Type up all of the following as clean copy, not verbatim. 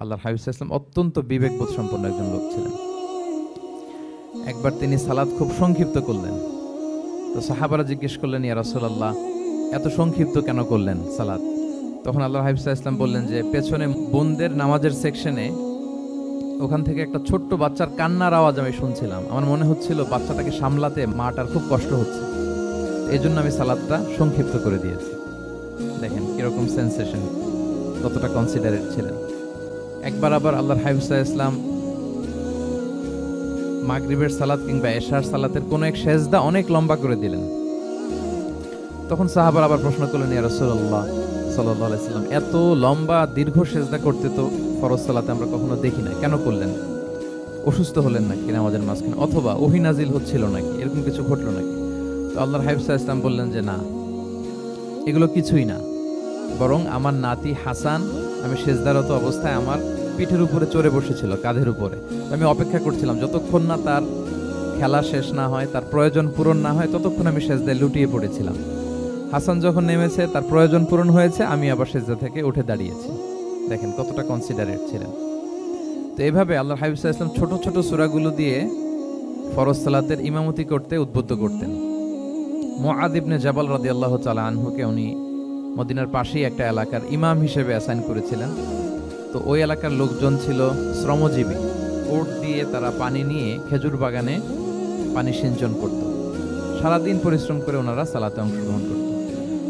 আল্লাহর হাবিব সাল্লাল্লাহু আলাইহি ওয়াসাল্লাম অত্যন্ত বিবেকবোধ সম্পন্ন একজন লোক ছিলেন। একবার তিনি সালাত খুব সংক্ষিপ্ত করলেন। তো সাহাবারা জিজ্ঞেস করলেন, ইয়া রাসূলুল্লাহ, এত সংক্ষিপ্ত কেন করলেন সালাত? তখন আল্লাহর হাবিব সাল্লাল্লাহু আলাইহি ওয়াসাল্লাম বললেন যে, পেছনে বোনদের নামাজের সেকশনে ওখান থেকে একটা ছোট্ট বাচ্চার কান্নার আওয়াজ আমি শুনছিলাম। আমার মনে হচ্ছিল বাচ্চাটাকে সামলাতে মাটার খুব কষ্ট হচ্ছে, এই জন্য আমি সালাদটা সংক্ষিপ্ত করে দিয়েছি। দেখেন কিরকম সেন্সেশন, কতটা কনসিডারেট ছিলেন। একবার আবার আল্লাহর হাবিব সাল্লাল্লাহু আলাইহি ওয়াসাল্লাম মাগরিবের সালাত কিংবা এশার সালাতের কোন এক সেজদা অনেক লম্বা করে দিলেন। তখন সাহাবারা আবার প্রশ্ন করলেন, ইয়া রাসূলুল্লাহ সাল্লাল্লাহু আলাইহি ওয়াসাল্লাম, এত লম্বা দীর্ঘ সেজদা করতে তো ফরজ সালাতে আমরা কখনো দেখি না, কেন করলেন? অসুস্থ হলেন নাকি নামাজের মাঝখানে, অথবা ওহী নাজিল হচ্ছিল নাকি, এরকম কিছু ঘটলো নাকি? তো আল্লাহর হাবিব সাল্লাল্লাহু আলাইহি ওয়াসাল্লাম বললেন যে, না, এগুলো কিছুই না, বরং আমার নাতি হাসান আমি সেজদারত অবস্থায় আমার পিঠের উপরে চড়ে বসেছিল, কাঁধের উপরে। আমি অপেক্ষা করছিলাম যতক্ষণ না তার খেলা শেষ না হয়, তার প্রয়োজন পূরণ না হয়, ততক্ষণ আমি সেজদায় লুটিয়ে পড়েছিলাম। হাসান যখন নেমেছে, তার প্রয়োজন পূরণ হয়েছে, আমি আবার সেজদা থেকে উঠে দাঁড়িয়েছি। দেখেন কতটা কনসিডারেট ছিলেন। তো এইভাবে আল্লাহর হাবিব সাল্লাল্লাহু আলাইহি ওয়াসাল্লাম ছোট ছোট সূরাগুলো দিয়ে ফরজ সালাতের ইমামতি করতে উদ্বুদ্ধ করতেন। মুআয ইবনে জাবাল রাদিয়াল্লাহু তাআলা আনহুকে উনি মদিনার পাশেই একটা এলাকার ইমাম হিসেবে অ্যাসাইন করেছিলেন। তো ওই এলাকার লোকজন ছিল শ্রমজীবী, ওট দিয়ে তারা পানি নিয়ে খেজুর বাগানে পানি সিঞ্চন করত। সারাদিন পরিশ্রম করে ওনারা সালাতে অংশগ্রহণ করত।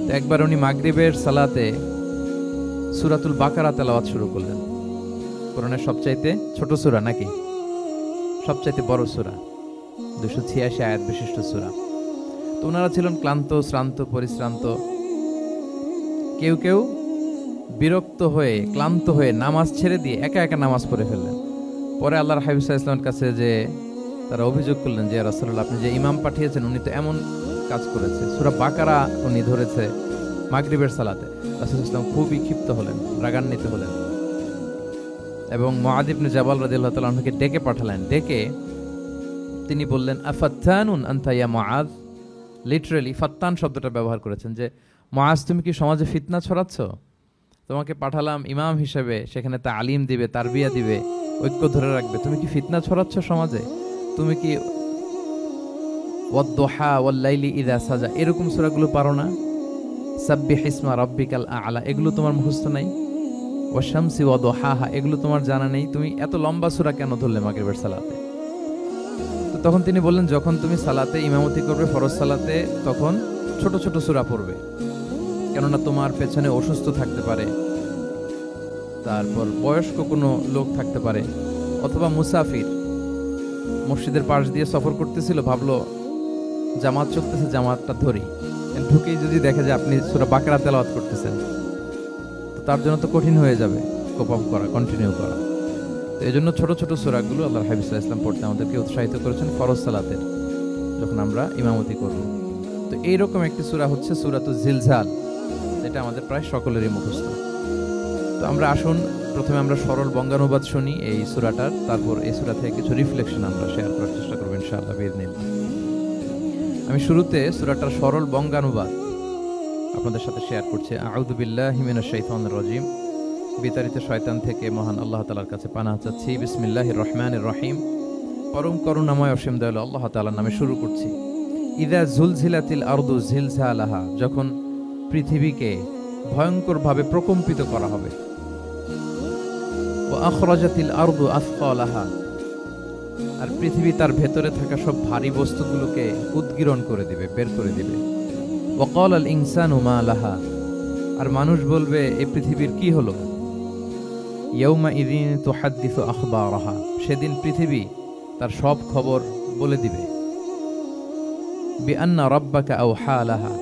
তো একবার উনি মাগরিবের সালাতে সূরাতুল বাকারা তেলাওয়াত শুরু করলেন। কোরআনের সবচাইতে ছোট সূরা নাকি সবচাইতে বড় সূরা, 286 আয়াত বিশিষ্ট সূরা। তো ওনারা ছিলেন ক্লান্ত, শ্রান্ত, পরিশ্রান্ত। কেউ কেউ বিরক্ত হয়ে, ক্লান্ত হয়ে নামাজ ছেড়ে দিয়ে একা একা নামাজ পড়ে ফেললেন। পরে আল্লাহর হাবিব সাল্লাল্লাহু আলাইহি ওয়াসাল্লামের কাছে যে তারা অভিযোগ করলেন যে, ইয়া রাসূলুল্লাহ, আপনি যে ইমাম পাঠিয়েছেন উনি তো এমন কাজ করেছে, সূরা বাকারা উনি ধরেছে মাগরিবের সালাতে। রাসূল সাল্লাল্লাহু আলাইহি ওয়াসাল্লাম খুবই ক্ষিপ্ত হলেন, রাগান্বিত হলেন এবং মুআয ইবনে জাবাল রাদিয়াল্লাহু তাআলা আনহুকে ডেকে পাঠালেন। ডেকে তিনি বললেন, আফাত্তানুন আনতা ইয়া মুআয। লিটারালি ফাত্তান শব্দটা ব্যবহার করেছেন যে, মুআয তুমি কি সমাজে ফিতনা ছড়াচ্ছ? তোমাকে পাঠালাম ইমাম হিসেবে, সেখানে তালিম দিবে, তারবিয়া দিবে, ঐক্য ধরে রাখবে, তুমি কি ফিতনা ছড়াচ্ছ সমাজে? তুমি কি ওয়াদ-দুহা ওয়াল-লাইলি ইযা সাজা এরকম সূরাগুলো পারো না? সাব্বিহ ইসমা রাব্বিকাল আ'লা এগুলো তোমার মুখস্থ নাই? ওয়াশ-শামসি ওয়া-দুহাহা এগুলো তোমার জানা নেই? তুমি এত লম্বা সূরা কেন ধরলে মাগরিবের সালাতে? তো তখন তিনি বললেন, যখন তুমি সালাতে ইমামতি করবে ফরজ সালাতে, তখন ছোট ছোট সূরা পড়বে, কেননা তোমার পেছনে অসুস্থ থাকতে পারে, তারপর বয়স্ক কোনো লোক থাকতে পারে, অথবা মুসাফির মসজিদের পাশ দিয়ে সফর করতেছিল, ভাবলো জামাত চলতেছে, জামাতটা ধরি, ঢুকেই যদি দেখে যে আপনি সূরা বাকারা তেলাওয়াত করতেছেন, তো তার জন্য তো কঠিন হয়ে যাবে কোপ আপ করা, কন্টিনিউ করা। তো এই জন্য ছোট ছোট সূরাগুলো আল্লাহর হাবিব সাল্লাল্লাহু আলাইহি ওয়াসাল্লাম পড়তে আমাদেরকে উৎসাহিত করেছেন ফরজ সালাতের, যখন আমরা ইমামতি করব। তো এইরকম একটি সূরা হচ্ছে সূরাতুজ জিলজাল, যেটা আমাদের প্রায় সকলেরই মুখস্থ। তো আমরা আসুন প্রথমে আমরা সরল বঙ্গানুবাদ শুনি এই সূরাটার, তারপর এই সূরা থেকে কিছু রিফ্লেকশন আমরা শেয়ার করার চেষ্টা করব ইনশাআল্লাহ বিইذنিল্লাহ। আমি শুরুতে সূরাটার সরল বঙ্গানুবাদ আপনাদের সাথে শেয়ার করছি। আউযু বিল্লাহি মিনাশ শাইতানির রাজীম, বিতাড়িত শয়তান থেকে মহান আল্লাহ তাআলার কাছে পানাহ চাচ্ছি। বিসমিল্লাহির রহমানির রহিম, পরম করুণাময় অসীম দয়ালু আল্লাহ তাআলার নামে শুরু করছি। ইযা জুলজিলাতিল আরদু জিলজালাহা, যখন পৃথিবীকে ভয়ঙ্করভাবে প্রকম্পিত করা হবে। ওয়া আখরাজাতিল আরদু আথকালাহা, আর পৃথিবী তার ভেতরে থাকা সব ভারী বস্তুগুলোকে উদগীরণ করে দিবে, বের করে দিবে। ওয়া ক্বালাল ইনসানু মা লাহা, আর মানুষ বলবে এই পৃথিবীর কি হলো। ইয়াউমা ইযিন তুহাদ্দিসু আখবারাহা, সেদিন পৃথিবী তার সব খবর বলে দিবে। বিআন্না রাব্বাকা আওহা লাহা,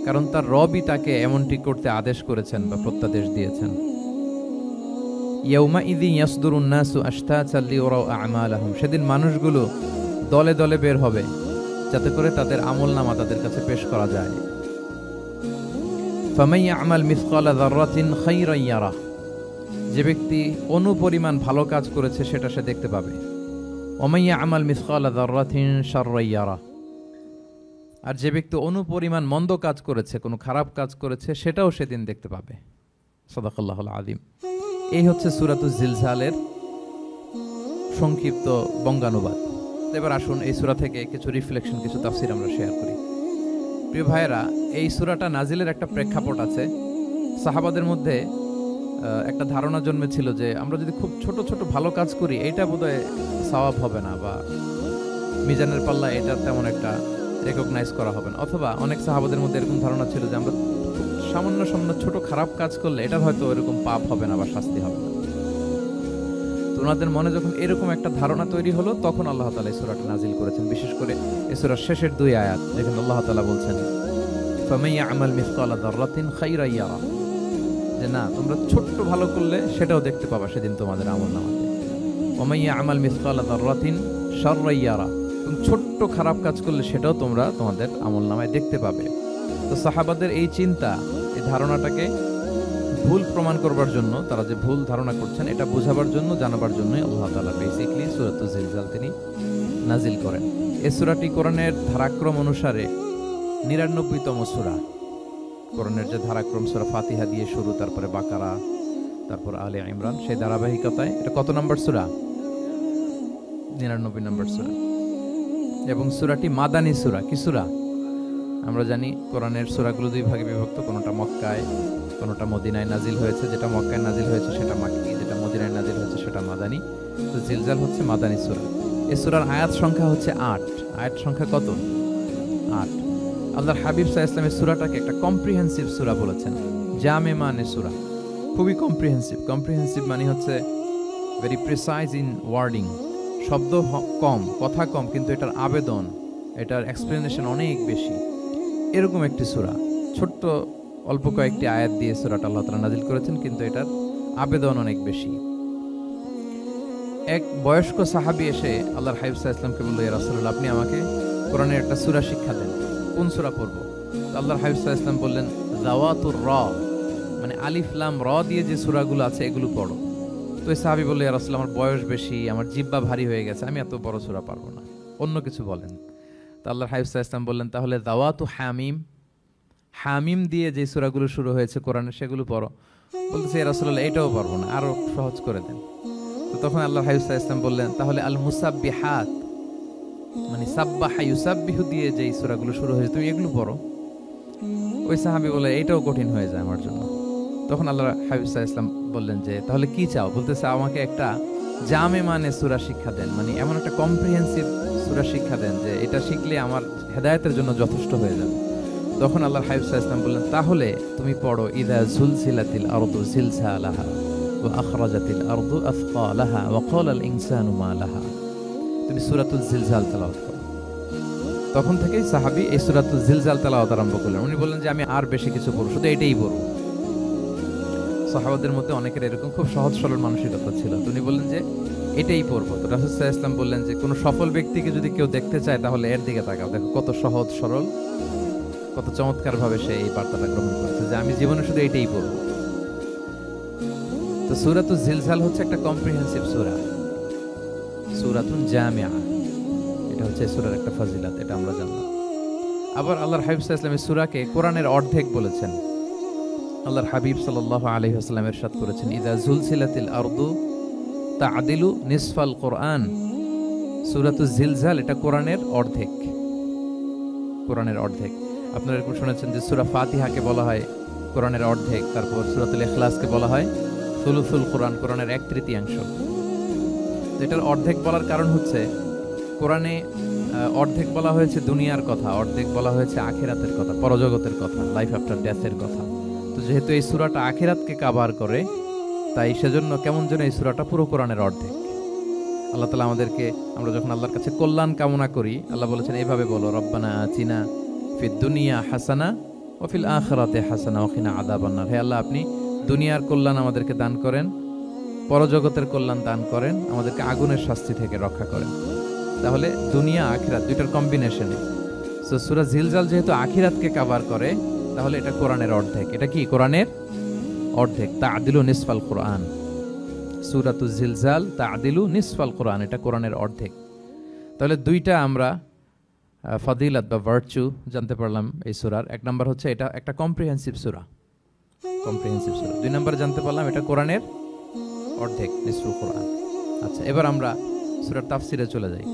কারণ তার রবই তাকে এমনটি করতে আদেশ করেছেন বা প্রত্যাদেশ দিয়েছেন। ইয়াউমা ইযিন ইয়াসদুরুন নাসু আশতাতান লিয়ারাউ আ'মালাহুম, সেদিন মানুষগুলো দলে দলে বের হবে যাতে করে তাদের আমলনামা তাদের কাছে পেশ করা যায়। ফামান ইয়া'মাল মিসকালা যাররাতিন খায়রান ইয়ারা, যে ব্যক্তি অনুপরিমাণ ভালো কাজ করেছে সেটা সে দেখতে পাবে। ওয়া মান ইয়া'মাল মিসকালা যাররাতিন শাররান ইয়ারা, আর যে ব্যক্তি অনুপরিমাণ মন্দ কাজ করেছে, কোনো খারাপ কাজ করেছে, সেটাও সেদিন দেখতে পাবে। সাদাকাল্লাহুল আযীম। এই হচ্ছে সূরাতুজ জিলজালের সংক্ষিপ্ত বঙ্গানুবাদ। এবার আসুন এই সূরা থেকে কিছু রিফ্লেকশন, কিছু তাফসীর আমরা শেয়ার করি। প্রিয় ভাইয়েরা, এই সূরাটা নাজিলের একটা প্রেক্ষাপট আছে। সাহাবাদের মধ্যে একটা ধারণা জন্মেছিল যে আমরা যদি খুব ছোট ছোট ভালো কাজ করি এটা বোধহয় সওয়াব হবে না, বা মিজানের পাল্লা এটা তেমন একটা রেকগনাইজ করা হবে না। অথবা অনেক সাহাবাদের মধ্যে এরকম ধারণা ছিল যে আমরা সামান্য সামান্য ছোট খারাপ কাজ করলে এটার হয়তো এরকম পাপ হবে না বা শাস্তি হবে না। তো ওনাদের মনে যখন এরকম একটা ধারণা তৈরি হলো, তখন আল্লাহ তাআলা এই সূরাটা নাজিল করেছেন। বিশেষ করে এই সূরার শেষের 2 আয়াত, যেখানে আল্লাহ তাআলা বলছেন ফামান ইয়া'মাল মিসকালা যাররাতিন খাইরান ইয়ারা, যে না, তোমরা ছোট্ট ভালো করলে সেটাও দেখতে পাবা সেদিন তোমাদের আমলনামাতে। ওয়া মান ইয়া'মাল মিসকালা যাররাতিন শাররান ইয়ারা, তুমি ছোট্ট খারাপ কাজ করলে সেটাও তোমরা তোমাদের আমলনামায় দেখতে পাবে। তো সাহাবাদের এই চিন্তা, এই ধারণাটাকে ভুল প্রমাণ করবার জন্য, তারা যে ভুল ধারণা করছেন এটা বোঝাবার জন্য, জানাবার জন্যই আল্লাহ তাআলা বেসিক্যালি সূরাতুজ জিলজাল তিনি নাজিল করেন। এই সূরাটি কোরআনের ধারাক্রম অনুসারে 99তম সূরা। কোরআনের যে ধারাক্রম, সূরা ফাতিহা দিয়ে শুরু, তারপরে বাকারা, তারপর আলে ইমরান, সেই ধারাবাহিকতায় এটা কত নম্বর সূরা? 99 নম্বর সূরা। এবং সূরাটি মাদানী সূরা। কি সূরা? আমরা জানি কোরআনের সূরাগুলো 2 ভাগে বিভক্ত, কোনটা মক্কায়, কোনটা মদিনায় নাজিল হয়েছে। যেটা মক্কায় নাজিল হয়েছে সেটা মাক্কি, যেটা মদিনায় নাজিল হয়েছে সেটা মাদানী। তো জিলজাল হচ্ছে মাদানী সূরা। এই সূরার আয়াত সংখ্যা হচ্ছে 8। আয়াত সংখ্যা কত? 8। আল্লাহর হাবিব সাল্লাল্লাহু আলাইহি ওয়াসাল্লাম এই সূরাটাকে একটা কম্প্রিহেন্সিভ সূরা বলেছেন। জামে মানে সূরা, খুবই কম্প্রিহেন্সিভ। কম্প্রিহেন্সিভ মানে হচ্ছে ভেরি প্রিসাইজ ইন ওয়ার্ডিং, শব্দ কম, কথা কম, কিন্তু এটার আবেদন, এটার এক্সপ্লেনেশন অনেক বেশি। এরকম একটি সূরা, ছোট্ট অল্প কয়েকটি আয়াত দিয়ে সূরাটা আল্লাহ তাআলা নাজিল করেছেন, কিন্তু এটার আবেদন অনেক বেশি। এক বয়স্ক সাহাবী এসে আল্লাহর হাবিব সাল্লাল্লাহু আলাইহি ওয়াসাল্লামকে বলল, ইয়া রাসূলুল্লাহ, আপনি আমাকে কোরআনের একটা সূরা শিক্ষা দেন, কোন সূরা পড়ব? আল্লাহর হাবিব সাল্লাল্লাহু আলাইহি ওয়াসাল্লাম বললেন, যাওয়াতুর র, মানে আলিফ লাম র দিয়ে যে সূরাগুলো আছে এগুলো পড়ো। তো এই সাহাবী বলল, ইয়া রাসূলুল্লাহ, আমার বয়স বেশি, আমার জিহ্বা ভারী হয়ে গেছে, আমি এত বড় সূরা পারবো না, অন্য কিছু বলেন। তো আল্লাহর হাবিব সাল্লাল্লাহু আলাইহি ওয়াসাল্লাম বললেন, তাহলে দাওয়াতু হামিম, হামিম দিয়ে যে সূরাগুলো শুরু হয়েছে কোরআনে সেগুলো পড়ো। বলতেছে, ইয়া রাসূলুল্লাহ, এটাও পারবো না, আরো সহজ করে দেন। তো তখন আল্লাহর হাবিব সাল্লাল্লাহু আলাইহি ওয়াসাল্লাম বললেন, তাহলে আল মুসাব্বিহাত, মানে সাব্বাহা ইউসাব্বিহু দিয়ে যে সূরাগুলো শুরু হয়েছে তুমি এগুলো পড়ো। ওই সাহাবী বলে, এটাও কঠিন হয়ে যায় আমার জন্য। তখন আল্লাহর হাবিব সাল্লাল্লাহু আলাইহি ওয়াসাল্লাম বললেন যে, তাহলে কি চাও? বলতেছে, আমাকে একটা জামে মানে সূরা শিক্ষা দেন, মানে এমন একটা কম্প্রিহেন্সিভ সূরা শিক্ষা দেন যে এটা শিখলে আমার হেদায়েতের জন্য যথেষ্ট হয়ে যাবে। তখন আল্লাহর হাবিব সাল্লাল্লাহু আলাইহি ওয়াসাল্লাম বললেন, তাহলে তুমি পড়ো ইযা যুলজিলাতিল আরদু জিলজালাহা ওয়া আখরাজাতিল আরদু আথকালাহা ওয়া ক্বালাল ইনসানু মা লাহা। তুমি সূরাতুল জিলজাল তেলাওয়াত করো। তখন থেকেই সাহাবী এই সূরাতুল জিলজাল তেলাওয়াত আরম্ভ করলেন। উনি বললেন যে আমি আর বেশি কিছু পড়ব, শুধু এটাই পড়ব। সাহাবাদের মধ্যে অনেকের এরকম খুব সহজ সরল মানসিকতা ছিল। উনি বললেন যে এটাই পড়ব। তো রাসূল সাল্লাল্লাহু আলাইহি ওয়াসাল্লাম বললেন যে কোনো সফল ব্যক্তিকে যদি কেউ দেখতে চায় তাহলে এর দিকে তাকাও, দেখো কত সহজ সরল, কত চমৎকার ভাবে সে এই বার্তাটা গ্রহণ করেছে যে আমি জীবনে শুধু এটাই পড়ব। তো সূরাতুল জিলজাল হচ্ছে একটা কম্প্রিহেন্সিভ সূরা, সূরাতুন জামিআ। এটা হচ্ছে সূরার একটা ফজিলত, এটা আমরা জানলাম। আবার আল্লাহর হাবিব সাল্লাল্লাহু আলাইহি ওয়াসাল্লাম এই সূরাকে কোরআনের অর্ধেক বলেছেন। আল্লাহর হাবিব সাল্লাল্লাহু আলাইহি ওয়াসাল্লাম ইরশাদ করেছেন, ইযা যুলজিলাতিল আরদু তা'দিলু নিসফাল কোরআন। সূরাতুল জিলজাল এটা কোরআনের অর্ধেক, কোরআনের অর্ধেক। আপনারা এরকম শুনেছেন যে সূরা ফাতিহাকে বলা হয় কোরআনের অর্ধেক, তারপর সূরাতুল ইখলাসকে বলা হয় সুলুসুল কোরআন, কোরআনের 1/3। এটার অর্ধেক বলার কারণ হচ্ছে কোরআনে অর্ধেক বলা হয়েছে দুনিয়ার কথা, অর্ধেক বলা হয়েছে আখিরাতের কথা, পরজগতের কথা, লাইফ আফটার ডেথের কথা। তো যেহেতু এই সূরাটা আখিরাতকে কভার করে, তাই সেজন্য কেমন যেন এই সূরাটা পুরো কোরআনের অর্ধেক। আল্লাহ তাআলা আমাদেরকে, আমরা যখন আল্লাহর কাছে কল্যাণ কামনা করি, আল্লাহ বলেছেন এইভাবে বলো, রব্বানা আতিনা ফিদ দুনিয়া হাসানা ওয়া ফিল আখিরাতি হাসানা ওয়া কিনা আযাবান্নার। হে আল্লাহ, আপনি দুনিয়ার কল্যাণ আমাদেরকে দান করেন, পরজগতের কল্যাণ দান করেন, আমাদেরকে আগুনের শাস্তি থেকে রক্ষা করেন। তাহলে দুনিয়া আখিরাত দুইটার কম্বিনেশনে। সো সূরা জিলজাল যেহেতু আখিরাতকে কভার করে, তাহলে এটা কোরআনের অর্ধেক। এটা কি কোরআনের অর্ধেক? তা'দিলু নিসফাল কোরআন। সূরাতুল জিলজাল তা'দিলু নিসফাল কোরআন, এটা কোরআনের অর্ধেক। তাহলে দুইটা আমরা ফজিলত বা ভার্চু জানতে পারলাম এই সূরার। এক নাম্বার হচ্ছে এটা একটা কম্প্রিহেন্সিভ সূরা, কম্প্রিহেন্সিভ সূরা। দুই নাম্বার জানতে পারলাম এটা কোরআনের অর্ধেক, নিসফুল কোরআন। আচ্ছা, এবার আমরা সূরার তাফসিরে চলে যাই।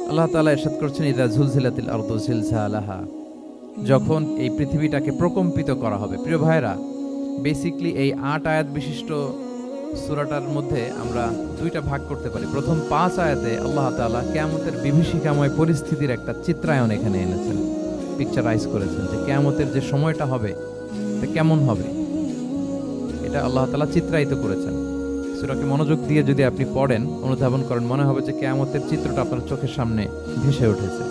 আল্লাহ তাআলা ইরশাদ করছেন, ইযা যুলজিলাতিল আরদু জিলজালাহা, যখন এই পৃথিবীটাকে প্রকম্পিত করা হবে। প্রিয় ভাইরা, বেসিক্যালি এই 8 আয়াত বিশিষ্ট সূরাটার মধ্যে আমরা দুইটা ভাগ করতে পারি। প্রথম 5 আয়াতে আল্লাহ তাআলা কিয়ামতের বিভীষিকাময় পরিস্থিতির একটা চিত্রায়ন এখানে এনেছেন, পিকচারাইজ করেছেন যে কিয়ামতের যে সময়টা হবে তা কেমন হবে, এটা আল্লাহ তাআলা চিত্রায়িত করেছেন। সূরাকে মনোযোগ দিয়ে যদি আপনি পড়েন, অনুধাবন করেন, মনে হবে যে কিয়ামতের চিত্রটা আপনার চোখের সামনে ভেসে উঠেছে।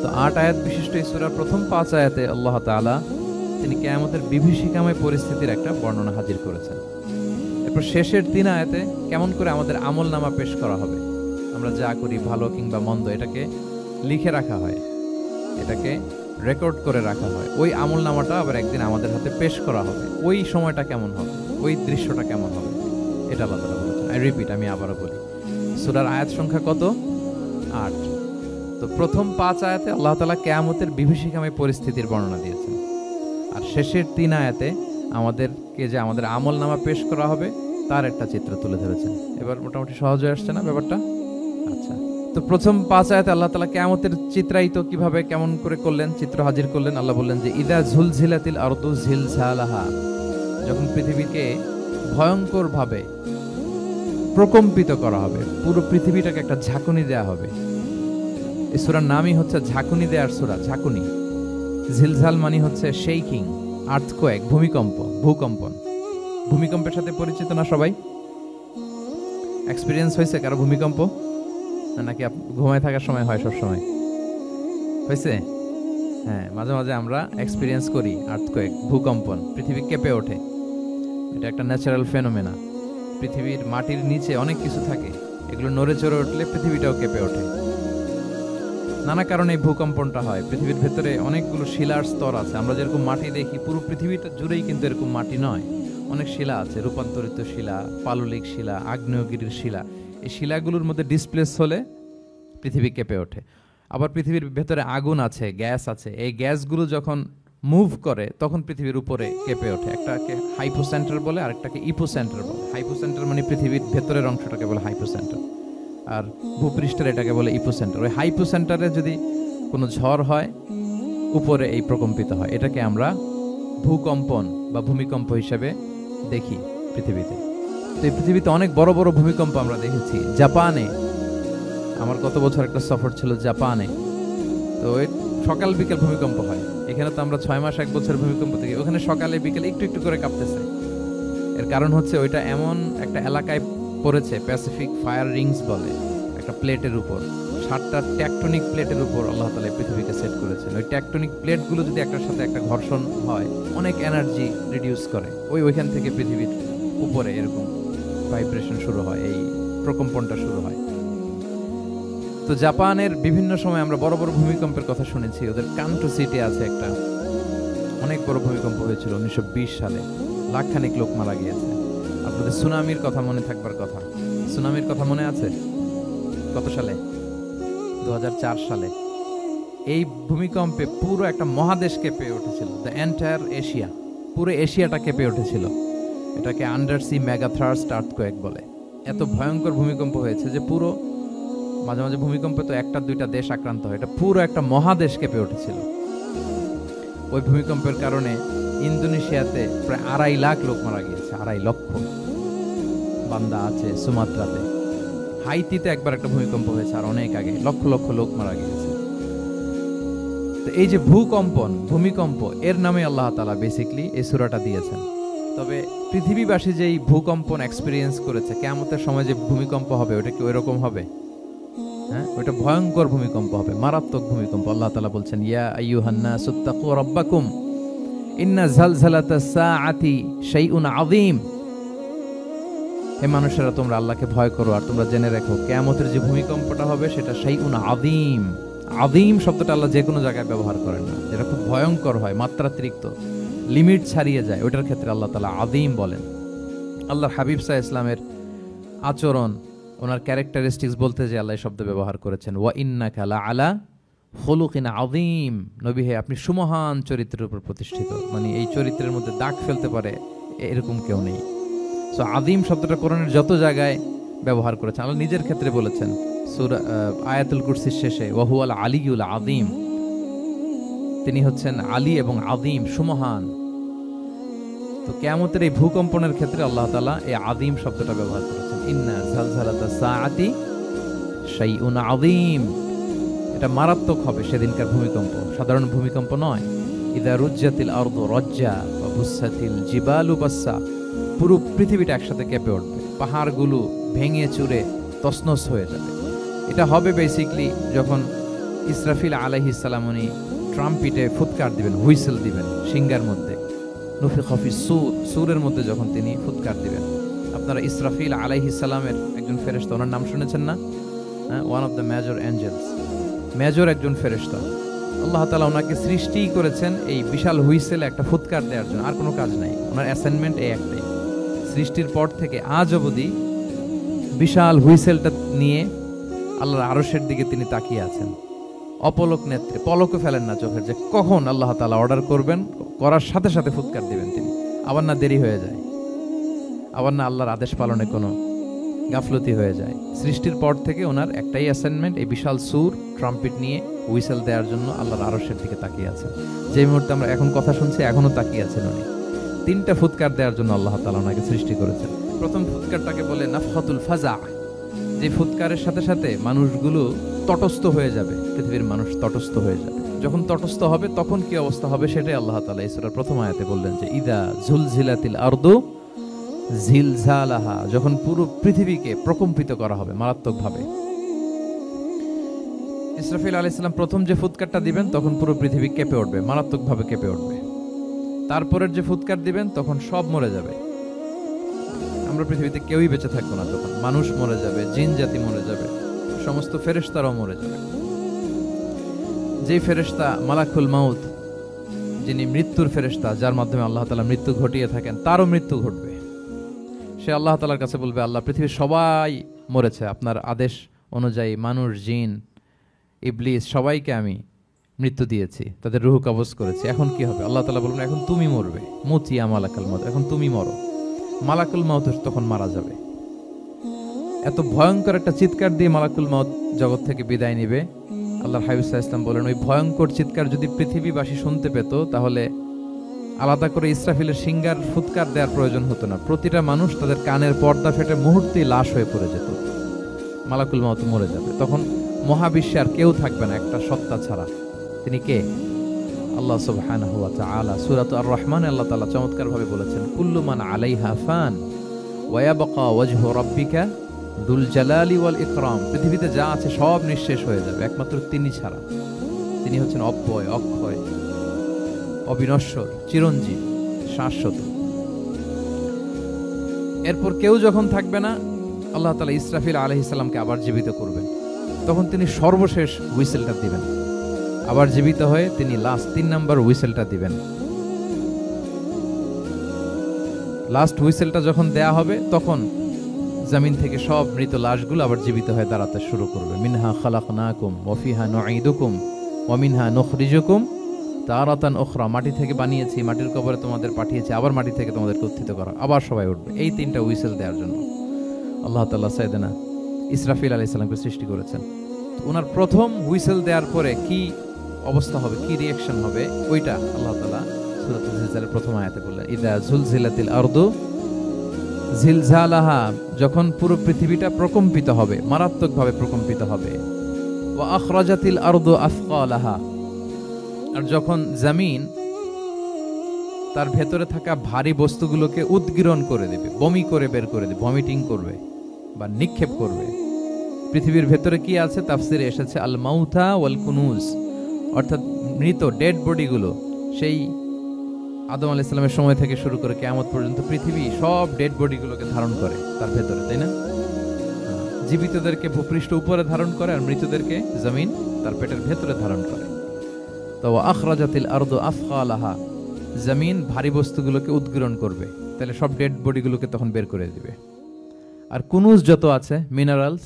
তো 8 আয়াত বিশিষ্ট এই সূরার প্রথম 5 আয়াতে আল্লাহ তাআলা তিনি কিয়ামতের বিভীষিকাময় পরিস্থিতির একটা বর্ণনা হাজির করেছেন। এরপর শেষের 3 আয়াতে কেমন করে আমাদের আমলনামা পেশ করা হবে, আমরা যা করি ভালো কিংবা মন্দ, এটাকে লিখে রাখা হয়, এটাকে রেকর্ড করে রাখা হয়। ওই আমলনামাটা আবার একদিন আমাদের হাতে পেশ করা হবে। ওই সময়টা কেমন হবে, ওই দৃশ্যটা কেমন হবে, এটা আল্লাহ তাআলা বলেছেন। আই রিপিট, আমি আবারও বলি, সূরার আয়াত সংখ্যা কত? 8। তো প্রথম 5 আয়াতে আল্লাহ তাআলা কিয়ামতের বিভীষিকাময় পরিস্থিতির বর্ণনা দিয়েছেন, আর শেষের 3 আয়াতে আমাদেরকে যে আমাদের আমলনামা পেশ করা হবে তার একটা চিত্র তুলে ধরেছেন। এবার মোটামুটি সহজ হয়ে আসছে না ব্যাপারটা? আচ্ছা, তো প্রথম 5 আয়াতে আল্লাহ তাআলা কিয়ামতের চিত্রায়িত কিভাবে কেমন করে করলেন, চিত্র হাজির করলেন। আল্লাহ বললেন যে ইযা যুলজিলাতিল আরদু জিলজালাহা, যখন পৃথিবীকে ভয়ঙ্কর ভাবে প্রকম্পিত করা হবে, পুরো পৃথিবীটাকে একটা ঝাঁকুনি দেয়া হবে। এই সূরার নামই হচ্ছে ঝাঁকুনি দেওয়ার সূরা, ঝাঁকুনি। জিলজাল মানে হচ্ছে শেকিং, আর্থকোয়েক, ভূমিকম্প, ভূকম্পন। ভূমিকম্পের সাথে পরিচিত না সবাই? এক্সপেরিয়েন্স হয়েছে কারো ভূমিকম্প? নাকি ঘুমায় থাকার সময় হয়? সব সময় হয়েছে? হ্যাঁ, মাঝে মাঝে আমরা এক্সপেরিয়েন্স করি আর্থকোয়েক, ভূকম্পন। পৃথিবী কেঁপে ওঠে, এটা একটা ন্যাচারাল ফেনোমেনা। পৃথিবীর মাটির নিচে অনেক কিছু থাকে, এগুলো নড়ে চড়ে উঠলে পৃথিবীটাও কেঁপে ওঠে। নানা কারণে এই ভূকম্পনটা হয়। পৃথিবীর ভেতরে অনেকগুলো শিলার স্তর আছে। আমরা যেরকম মাটি দেখি, পুরো পৃথিবীটা জুড়েই কিন্তু এরকম মাটি নয়, অনেক শিলা আছে, রূপান্তরিত শিলা, পাললিক শিলা, আগ্নেয়গিরির শিলা। এই শিলাগুলোর মধ্যে ডিসপ্লেস হলে পৃথিবী কেঁপে ওঠে। আবার পৃথিবীর ভেতরে আগুন আছে, গ্যাস আছে, এই গ্যাসগুলো যখন মুভ করে তখন পৃথিবীর উপরে কেঁপে ওঠে। একটাকে হাইপোসেন্টার বলে, আরেকটাকে ইপোসেন্টার বলে। হাইপোসেন্টার মানে পৃথিবীর ভেতরের অংশটাকে বলে হাইপোসেন্টার, আর ভূপৃষ্ঠের এটাকে বলে ইপোসেন্টার। ওই হাইপোসেন্টারে যদি কোনো ঝড় হয়, উপরে এই প্রকম্পিত হয়। এটাকে আমরা ভূকম্পন বা ভূমিকম্প হিসেবে দেখি পৃথিবীতে। তো এই পৃথিবীতে অনেক বড় বড় ভূমিকম্প আমরা দেখেছি। জাপানে, আমার গত বছর একটা সফর ছিল জাপানে, তো সকাল বিকেল ভূমিকম্প হয়। এখানে তো আমরা 6 মাস 1 বছর ভূমিকম্প দেখি, ওখানে সকালে বিকেলে একটু একটু করে কাঁপতেছে। এর কারণ হচ্ছে ওইটা এমন একটা এলাকায় পড়েছে, প্যাসিফিক ফায়ার রিংস বলে, একটা প্লেটের উপর, 7টা ট্যাকটনিক প্লেটের উপর আল্লাহ তাআলা পৃথিবীকে সেট করেছেন। ওই ট্যাকটনিক প্লেটগুলো যদি একটার সাথে একটা ঘর্ষণ হয়, অনেক এনার্জি রিডিউস করে, ওইখান থেকে পৃথিবীর উপরে এরকম ভাইব্রেশন শুরু হয়, এই প্রকম্পনটা শুরু হয়। তো জাপানের বিভিন্ন সময় আমরা বড় বড় ভূমিকম্পের কথা শুনেছি। ওদের কান্টো সিটি আছে একটা, অনেক বড় ভূমিকম্প হয়েছিল 1920 সালে, লাখখানিক লোক মারা গিয়েছে। আপনাদের সুনামির কথা মনে থাকবার কথা, সুনামির কথা মনে আছে? কত সালে? 2004 সালে। এই ভূমিকম্পে পুরো একটা মহাদেশ কেঁপে উঠেছিল, দ্য এন্টায়ার এশিয়া, পুরো এশিয়াটা কেঁপে উঠেছিল। এটাকে আন্ডারসি মেগাথার্স্ট আর্থকোয়েক বলে। এত ভয়ঙ্কর ভূমিকম্প হয়েছে যে পুরো, মাঝে মাঝে ভূমিকম্পে তো 1-2টা দেশ আক্রান্ত হয়, এটা পুরো একটা মহাদেশ কেঁপে উঠেছিল। ওই ভূমিকম্পের কারণে ইন্দোনেশিয়াতে প্রায় 2.5 লাখ লোক মারা গিয়েছে, 2.5 লক্ষ। বান্দা আছে সুমাত্রাতে। হাইতিতে একবার একটা ভূমিকম্প হয়েছে আর অনেক আগে, লক্ষ লক্ষ লোক মারা গিয়েছে। তো এই যে ভূকম্পন, ভূমিকম্প, এর নামে আল্লাহ তাআলা বেসিক্যালি এই সূরাটা দিয়েছেন। তবে পৃথিবীবাসী যে এই ভূকম্পন এক্সপেরিয়েন্স করেছে, কিয়ামতের সময় যে ভূমিকম্প হবে ওটা কি ওইরকম হবে? হ্যাঁ, ওটা ভয়ঙ্কর ভূমিকম্প হবে, মারাত্মক ভূমিকম্প। আল্লাহ তাআলা বলছেন, ইয়া আইয়ুহান নাসু তাকু রাব্বাকুম ইন্না যালজালাতাস সাআতি শাইউন আযীম। হে মানুষেরা, তোমরা আল্লাহকে ভয় করো আর তোমরা জেনে রাখো কিয়ামতের যে ভূমিকম্পটা হবে সেটা শাইউন আযীম। আযীম শব্দটা আল্লাহ যে কোনো জায়গায় ব্যবহার করেন না, যেটা খুব ভয়ঙ্কর হয়, মাত্রাতিরিক্ত, লিমিট ছাড়িয়ে যায়, ওটার ক্ষেত্রে আল্লাহ তাআলা আযীম বলেন। আল্লাহর হাবিব সাল্লাল্লাহু আলাইহি ইসলামের আচরণ, ওনার ক্যারেক্টারিস্টিক্স বলতে যে আল্লাহ শব্দ ব্যবহার করেছেন, ওয়া ইন্নাকা লাআলা খুলুকিন আযীম। নবী হে, আপনি সুমহান চরিত্রের উপর প্রতিষ্ঠিত। মানে এই চরিত্রের মধ্যে দাগ ফেলতে পারে এরকম কেউ নেই। সো আযীম শব্দটা কোরআনের যত জায়গায় ব্যবহার করেছেন, আল্লাহ নিজের ক্ষেত্রে বলেছেন সূরা আয়াতুল কুরসির শেষে ওয়া হুয়াল আলিয়ুল আযীম, তিনি হচ্ছেন আলী এবং আযীম, সুমহান। তো কিয়ামতের এই ভূকম্পনের ক্ষেত্রে আল্লাহ তাআলা এই আযীম শব্দটা ব্যবহার করেছেন। ইন্না জালজালাতাস সাআতি শাইউন আযীম, এটা মারাত্মক হবে সেদিনকার ভূমিকম্প, সাধারণ ভূমিকম্প নয়। ইযা রুজ্জাতিল আরদু রাজ্জা ওয়া বুসাতিল জিবালু বাসসা, পুরো পৃথিবীটা একসাথে কেঁপে উঠবে, পাহাড়গুলো ভেঙে চুরে তছনছ হয়ে যাবে। এটা হবে বেসিক্যালি যখন ইসরাফিল আলাইহিস সালাম উনি ট্রাম্পিটে ফুৎকার দিবেন, হুইসেল দিবেন সিংগার মধ্যে, নুফিখা ফিস সূর, সূরের মধ্যে যখন তিনি ফুৎকার দিবেন। আপনারা ইসরাফিল আলাইহিস সালামের একজন ফেরেশতা, ওনার নাম শুনেছেন না? One of the major angels, major একজন ফেরেশতা। আল্লাহ তাআলা ওনাকে সৃষ্টি করেছেন এই বিশাল হুইসেলে একটা ফুৎকার দেওয়ার জন্য, আর কোনো কাজ নাই। ওনার অ্যাসাইনমেন্ট এই একটাই, সৃষ্টির পর থেকে আজ অবধি বিশাল হুইসেলটা নিয়ে আল্লাহর আরশের দিকে তিনি তাকিয়ে আছেন অপলক নেত্রে, পলকও ফেলেন না চোখের, যে কখন আল্লাহ তাআলা অর্ডার করবেন, করার সাথে সাথে ফুৎকার দিবেন তিনি, আবার না দেরি হয়ে যায়, আবার না আল্লাহর আদেশ পালনে কোনো গাফলতি হয়ে যায়। সৃষ্টির পর থেকে ওনার একটাই অ্যাসাইনমেন্ট, এই বিশাল সুর ট্রাম্পিট নিয়ে হুইসেল দেওয়ার জন্য আল্লাহর আরশের দিকে তাকিয়ে আছেন। যে মুহূর্তে আমরা এখন কথা শুনছি এখনো তাকিয়ে আছেন উনি। 3টা ফুৎকার দেওয়ার জন্য আল্লাহ তাআলা ওনাকে সৃষ্টি করেছেন। প্রথম ফুৎকারটাকে বলে নাফখাতুল ফাজা, যে ফুৎকারের সাথে সাথে মানুষগুলো তটস্থ হয়ে যাবে, পৃথিবীর মানুষ তটস্থ হয়ে যাবে। যখন তটস্থ হবে তখন কি অবস্থা হবে সেটাই আল্লাহ তাআলা এই সূরার প্রথম আয়াতে বললেন, যে ইদা জুলজিলাতিল আরদু জিলজালাহা, যখন পুরো পৃথিবীকে প্রকম্পিত করা হবে মারাত্মকভাবে। ইসরাফিল আলাইহিস সালাম প্রথম যে ফুৎকারটা দিবেন তখন পুরো পৃথিবী কেঁপে উঠবে, মারাত্মকভাবে কেঁপে উঠবে। তারপরের যে ফুৎকার দিবেন তখন সব মরে যাবে, আমরা পৃথিবীতে কেউই বেঁচে থাকবো না তখন। মানুষ মরে যাবে, জিন জাতি মরে যাবে, সমস্ত ফেরেশতারাও মরে যাবে। যেই ফেরেশতা মালাকুল মাউত, যিনি মৃত্যুর ফেরেশতা, যার মাধ্যমে আল্লাহ তাআলা মৃত্যু ঘটিয়ে থাকেন, তারও মৃত্যু ঘটবে। সে আল্লাহ তাআলার কাছে বলবে, আল্লাহ পৃথিবীর সবাই মরেছে, আপনার আদেশ অনুযায়ী মানুষ, জিন, ইবলিস সবাইকে আমি মৃত্যু দিয়েছি, তাদের রূহ কবজ করেছি, এখন কি হবে? আল্লাহ তাআলা বলবেন, এখন তুমি মরবে, মুতিয়া মালাকুল মাউত, এখন তুমি মরো। মালাকুল মাউত তখন মারা যাবে। এত ভয়ঙ্কর একটা চিৎকার দিয়ে মালাকুল মাউত জগৎ থেকে বিদায় নিবে। আল্লাহর হাবিব সাল্লাল্লাহু আলাইহি ওয়াসাল্লাম বলেন, ওই ভয়ঙ্কর চিৎকার যদি পৃথিবীবাসী শুনতে পেত তাহলে আলাদা করে ইসরাফিলের সিঙ্গার ফুৎকার দেওয়ার প্রয়োজন হতো না। প্রতিটা মানুষ তাদের কানের পর্দা ফেটে মুহূর্তেই লাশ হয়ে পড়ে যেত। মালাকুল মাউত মরে যাবে, তখন মহাবিশ্বে আর কেউ থাকবে না একটা সত্তা ছাড়া। তিনি কে? আল্লাহ সুবহানাহু ওয়া তাআলা। সূরা আর রহমানে আল্লাহ তাআলা চমৎকার ভাবে বলেছেন, কুল্লু মান আলাইহা ফান ওয়া ইয়াবকা ওয়াজহু রাব্বিকা দুল জালালি ওয়াল ইকরাম, পৃথিবীতে যা আছে সব নিঃশেষ হয়ে যাবে একমাত্র তিনি ছাড়া। তিনি হচ্ছেন অব্যয়, অক্ষয়, অবিনশ্বর, চিরঞ্জীব, শাশ্বত। এরপর কেউ যখন থাকবে না, আল্লাহ তাআলা ইসরাফিল আলাইহিস সালামকে আবার জীবিত করবেন। তখন তিনি সর্বশেষ হুইসেলটা দিবেন, আবার জীবিত হয়ে তিনি লাস্ট 3 নাম্বার হুইসেলটা দিবেন। লাস্ট হুইসেলটা যখন দেয়া হবে তখন জমিন থেকে সব মৃত লাশগুলো আবার জীবিত হয়ে দাঁড়াতে শুরু করবে। মিনহা খালাকনাকুম ওয়া ফিহা নুঈদুকুম ওয়া মিনহা নুখরিজুকুম তারাতান উখরা, মাটি থেকে বানিয়েছি, মাটির কবরে তোমাদের পাঠিয়েছি, আবার মাটি থেকে তোমাদেরকে উত্থিত করা, আবার সবাই উঠবে। এই 3টা হুইসেল দেওয়ার জন্য আল্লাহ তাআলা সাইয়েদনা ইসরাফিল আলাইহিস সালামকে সৃষ্টি করেছেন। ওনার প্রথম হুইসেল দেওয়ার পরে কি অবস্থা হবে, কি রিঅ্যাকশন হবে, ওইটা আল্লাহ তাআলা সূরাতুল জিলজালের প্রথম আয়াতে বললেন, ইদা জুলজিলাতিল আরদু জিলজালাহা, যখন পুরো পৃথিবীটা প্রকম্পিত হবে, মারাত্মকভাবে প্রকম্পিত হবে। ওয়া আখরাজাতিল আরদু আসকালাহা, আর যখন জমিন তার ভেতরে থাকা ভারী বস্তুগুলোকে উদ্গীরণ করে দেবে, বমি করে বের করে দেবে, ভমিটিং করবে বা নিক্ষেপ করবে। পৃথিবীর ভেতরে কি আছে তাফসিরে এসেছে আল মাউতা ওয়াল কুনুজ, অর্থাৎ মৃত ডেড বডিগুলো, সেই আদম আলাইহিস সালামের সময় থেকে শুরু করে কিয়ামত পর্যন্ত পৃথিবী সব ডেড বডিগুলোকে ধারণ করে তার ভেতরে, তাই না? জীবিতদেরকে ভূপৃষ্ঠ উপরে ধারণ করে আর মৃতদেরকে জমিন তার পেটের ভেতরে ধারণ করে। তো আখরাজাতিল আরদু আফকালাহা, জমিন ভারী বস্তুগুলোকে উদ্গীরণ করবে, তাহলে সব ডেড বডিগুলোকে তখন বের করে দিবে। আর কুনুজ যত আছে, মিনারেলস,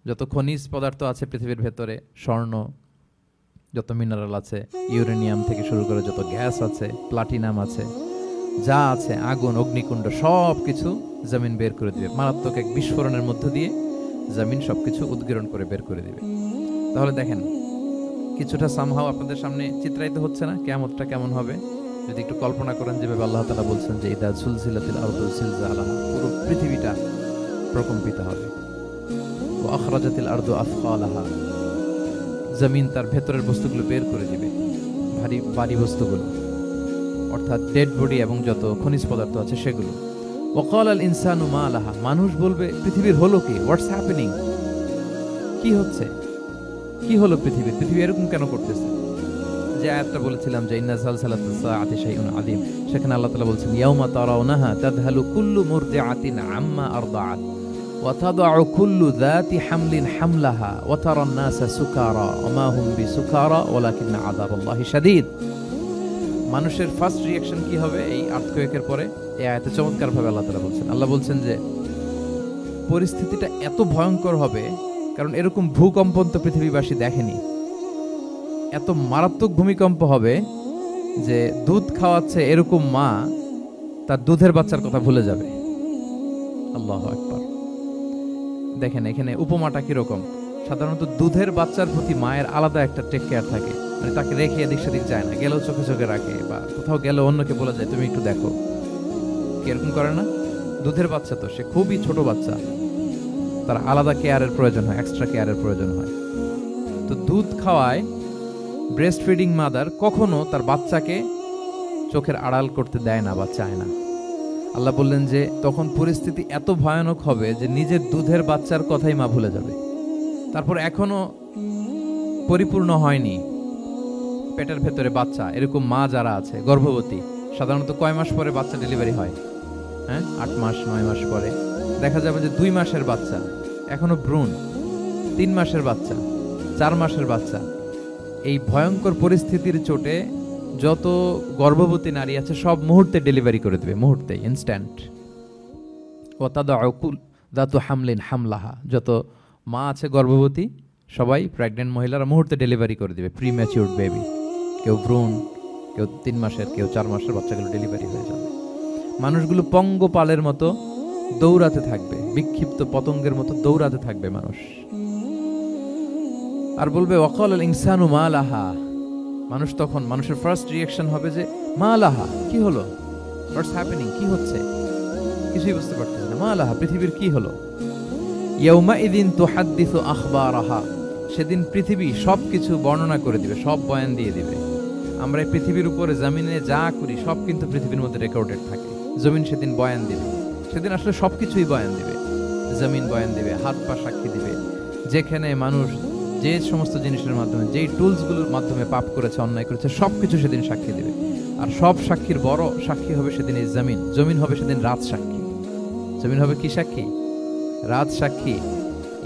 যত খনিজ পদার্থ আছে পৃথিবীর ভেতরে, স্বর্ণ, যত মিনারেল আছে, ইউরেনিয়াম থেকে শুরু করে যত গ্যাস আছে, প্লাটিনাম আছে, যা আছে আগুন অগ্নিকুণ্ড সব কিছু জমিন বের করে দিবে, মারাত্মক এক বিস্ফোরণের মধ্য দিয়ে জমিন সবকিছু উদ্গীরণ করে বের করে দিবে। তাহলে দেখেন কিছুটা সামহাও আপনাদের সামনে চিত্রায়িত হচ্ছে না কিয়ামতটা কেমন হবে? যদি একটু কল্পনা করেন যেভাবে আল্লাহ তাআলা বলছেন যে ইদা সুলসিলাতিল আরদু জিলজালাহা, পুরো পৃথিবীটা প্রকম্পিত হবে। ওয়া আখরাজাতিল আরদু আথকালাহা, জমিন তার ভেতরের বস্তুগুলো বের করে দিবে, ভারী ভারী বস্তুগুলো, অর্থাৎ ডেড বডি এবং যত খনিজ পদার্থ আছে সেগুলো। ওয়াকাল আল ইনসানু মা লাহা, মানুষ বলবে পৃথিবীর হলো কি, হোয়াটস হ্যাপেনিং, কি হচ্ছে, কি হলো পৃথিবী, পৃথিবী এরকম কেন করতেছে? যে আয়াতটা বলেছিলাম যে ইন্না যালজালাতাস সাআতি শাইউন আযীম, সেখানে আল্লাহ তাআলা বলছেন ইয়াউমা তারাউনাহা তাযহালু কুল্লু মুরদিআতিন আম্মা আরদাআত ওয়া তাদউ কুল্লু যাতি হামলিন হামলাহা ওয়া তারান নাসা সুকারা ওয়া মা হুম বিসুকারা ওয়ালাকিন্না আযাবাল্লাহি শাদীদ। মানুষের ফার্স্ট রিঅ্যাকশন কি হবে এই আর্থকোয়েকের পরে? এই আয়াতে চমৎকারভাবে আল্লাহ তাআলা বলছেন, আল্লাহ বলছেন যে পরিস্থিতিটা এত ভয়ঙ্কর হবে, কারণ এরকম ভূকম্পন তো পৃথিবীবাসী দেখেনি। এত মারাত্মক ভূমিকম্প হবে যে দুধ খাওয়াচ্ছে এরকম মা তার দুধের বাচ্চার কথা ভুলে যাবে। আল্লাহু আকবার। দেখেন এখানে উপমাটা কিরকম। সাধারণত দুধের বাচ্চার প্রতি মায়ের আলাদা একটা টেক কেয়ার থাকে, মানে তাকে রেখে এদিক সেদিক যায় না, গেলেও চোখে চোখে রাখে, বা কোথাও গেলে অন্যকে বলে যায় তুমি একটু দেখো, কিরকম করে না? দুধের বাচ্চা তো সে খুবই ছোট বাচ্চা, তার আলাদা কেয়ারের প্রয়োজন হয়, এক্সট্রা কেয়ারের প্রয়োজন হয়। তো দুধ খাওয়ায় ব্রেস্ট ফিডিং মাদার কখনো তার বাচ্চাকে চোখের আড়াল করতে দেয় না বা চায় না। আল্লাহ বললেন যে তখন পরিস্থিতি এত ভয়ানক হবে যে নিজের দুধের বাচ্চার কথাই মা ভুলে যাবে। তারপর এখনো পরিপূর্ণ হয়নি পেটের ভেতরে বাচ্চা, এরকম মা যারা আছে গর্ভবতী, সাধারণত কয় মাস পরে বাচ্চা ডেলিভারি হয়? হ্যাঁ, 8 মাস 9 মাস পরে। দেখা যাবে যে 2 মাসের বাচ্চা, এখনো ভ্রূণ, 3 মাসের বাচ্চা, 4 মাসের বাচ্চা। এই ভয়ঙ্কর পরিস্থিতির চোটে যত গর্ভবতী নারী আছে সব মুহূর্তে ডেলিভারি করে দেবে, মুহূর্তে, ইনস্ট্যান্ট। ও তাদাউ কুল যাতু হামলিন হামলাহা, যত মা আছে গর্ভবতী সবাই প্রেগনেন্ট মহিলারা মুহূর্তে ডেলিভারি করে দেবে, প্রিম্যাচিউরড বেবি, কেউ ভ্রূণ, কেউ 3 মাসের, কেউ 4 মাসের বাচ্চাগুলো ডেলিভারি হয়ে যাবে। মানুষগুলো পঙ্গপালের মতো দৌড়াতে থাকবে, বিক্ষিপ্ত পতঙ্গের মতো দৌড়াতে থাকবে মানুষ, আর বলবে ওয়াকাল আল ইনসানু মা লাহা। মানুষ তখন, মানুষের ফার্স্ট রিঅ্যাকশন হবে যে মা লাহা, কি হলো, হোয়াটস হ্যাপেনিং, কি হচ্ছে, কিছুই বুঝতে পারতেছে না। মা লাহা, পৃথিবীর কি হলো? ইয়াউমা ইদিন তুহাদ্দিসু আখবারাহা, সেদিন পৃথিবী সবকিছু বর্ণনা করে দিবে, সব বয়ান দিয়ে দিবে। আমরা এই পৃথিবীর উপরে জমিনে যা করি সব কিন্তু পৃথিবীর মধ্যে রেকর্ডেড থাকে। জমিন সেদিন বয়ান দিবে, সেদিন আসলে সবকিছুই বয়ান দিবে। জমিন বয়ান দিবে, হাত পা সাক্ষী দিবে, যেখানে মানুষ যে সমস্ত জিনিসের মাধ্যমে, যেই টুলসগুলোর মাধ্যমে পাপ করেছে, অন্যায় করেছে, সবকিছু সেদিন সাক্ষী দিবে। আর সব সাক্ষীর বড় সাক্ষী হবে সেদিন এই জমিন। জমিন হবে সেদিন রাত সাক্ষী। জমিন হবে কি সাক্ষী? রাত সাক্ষী।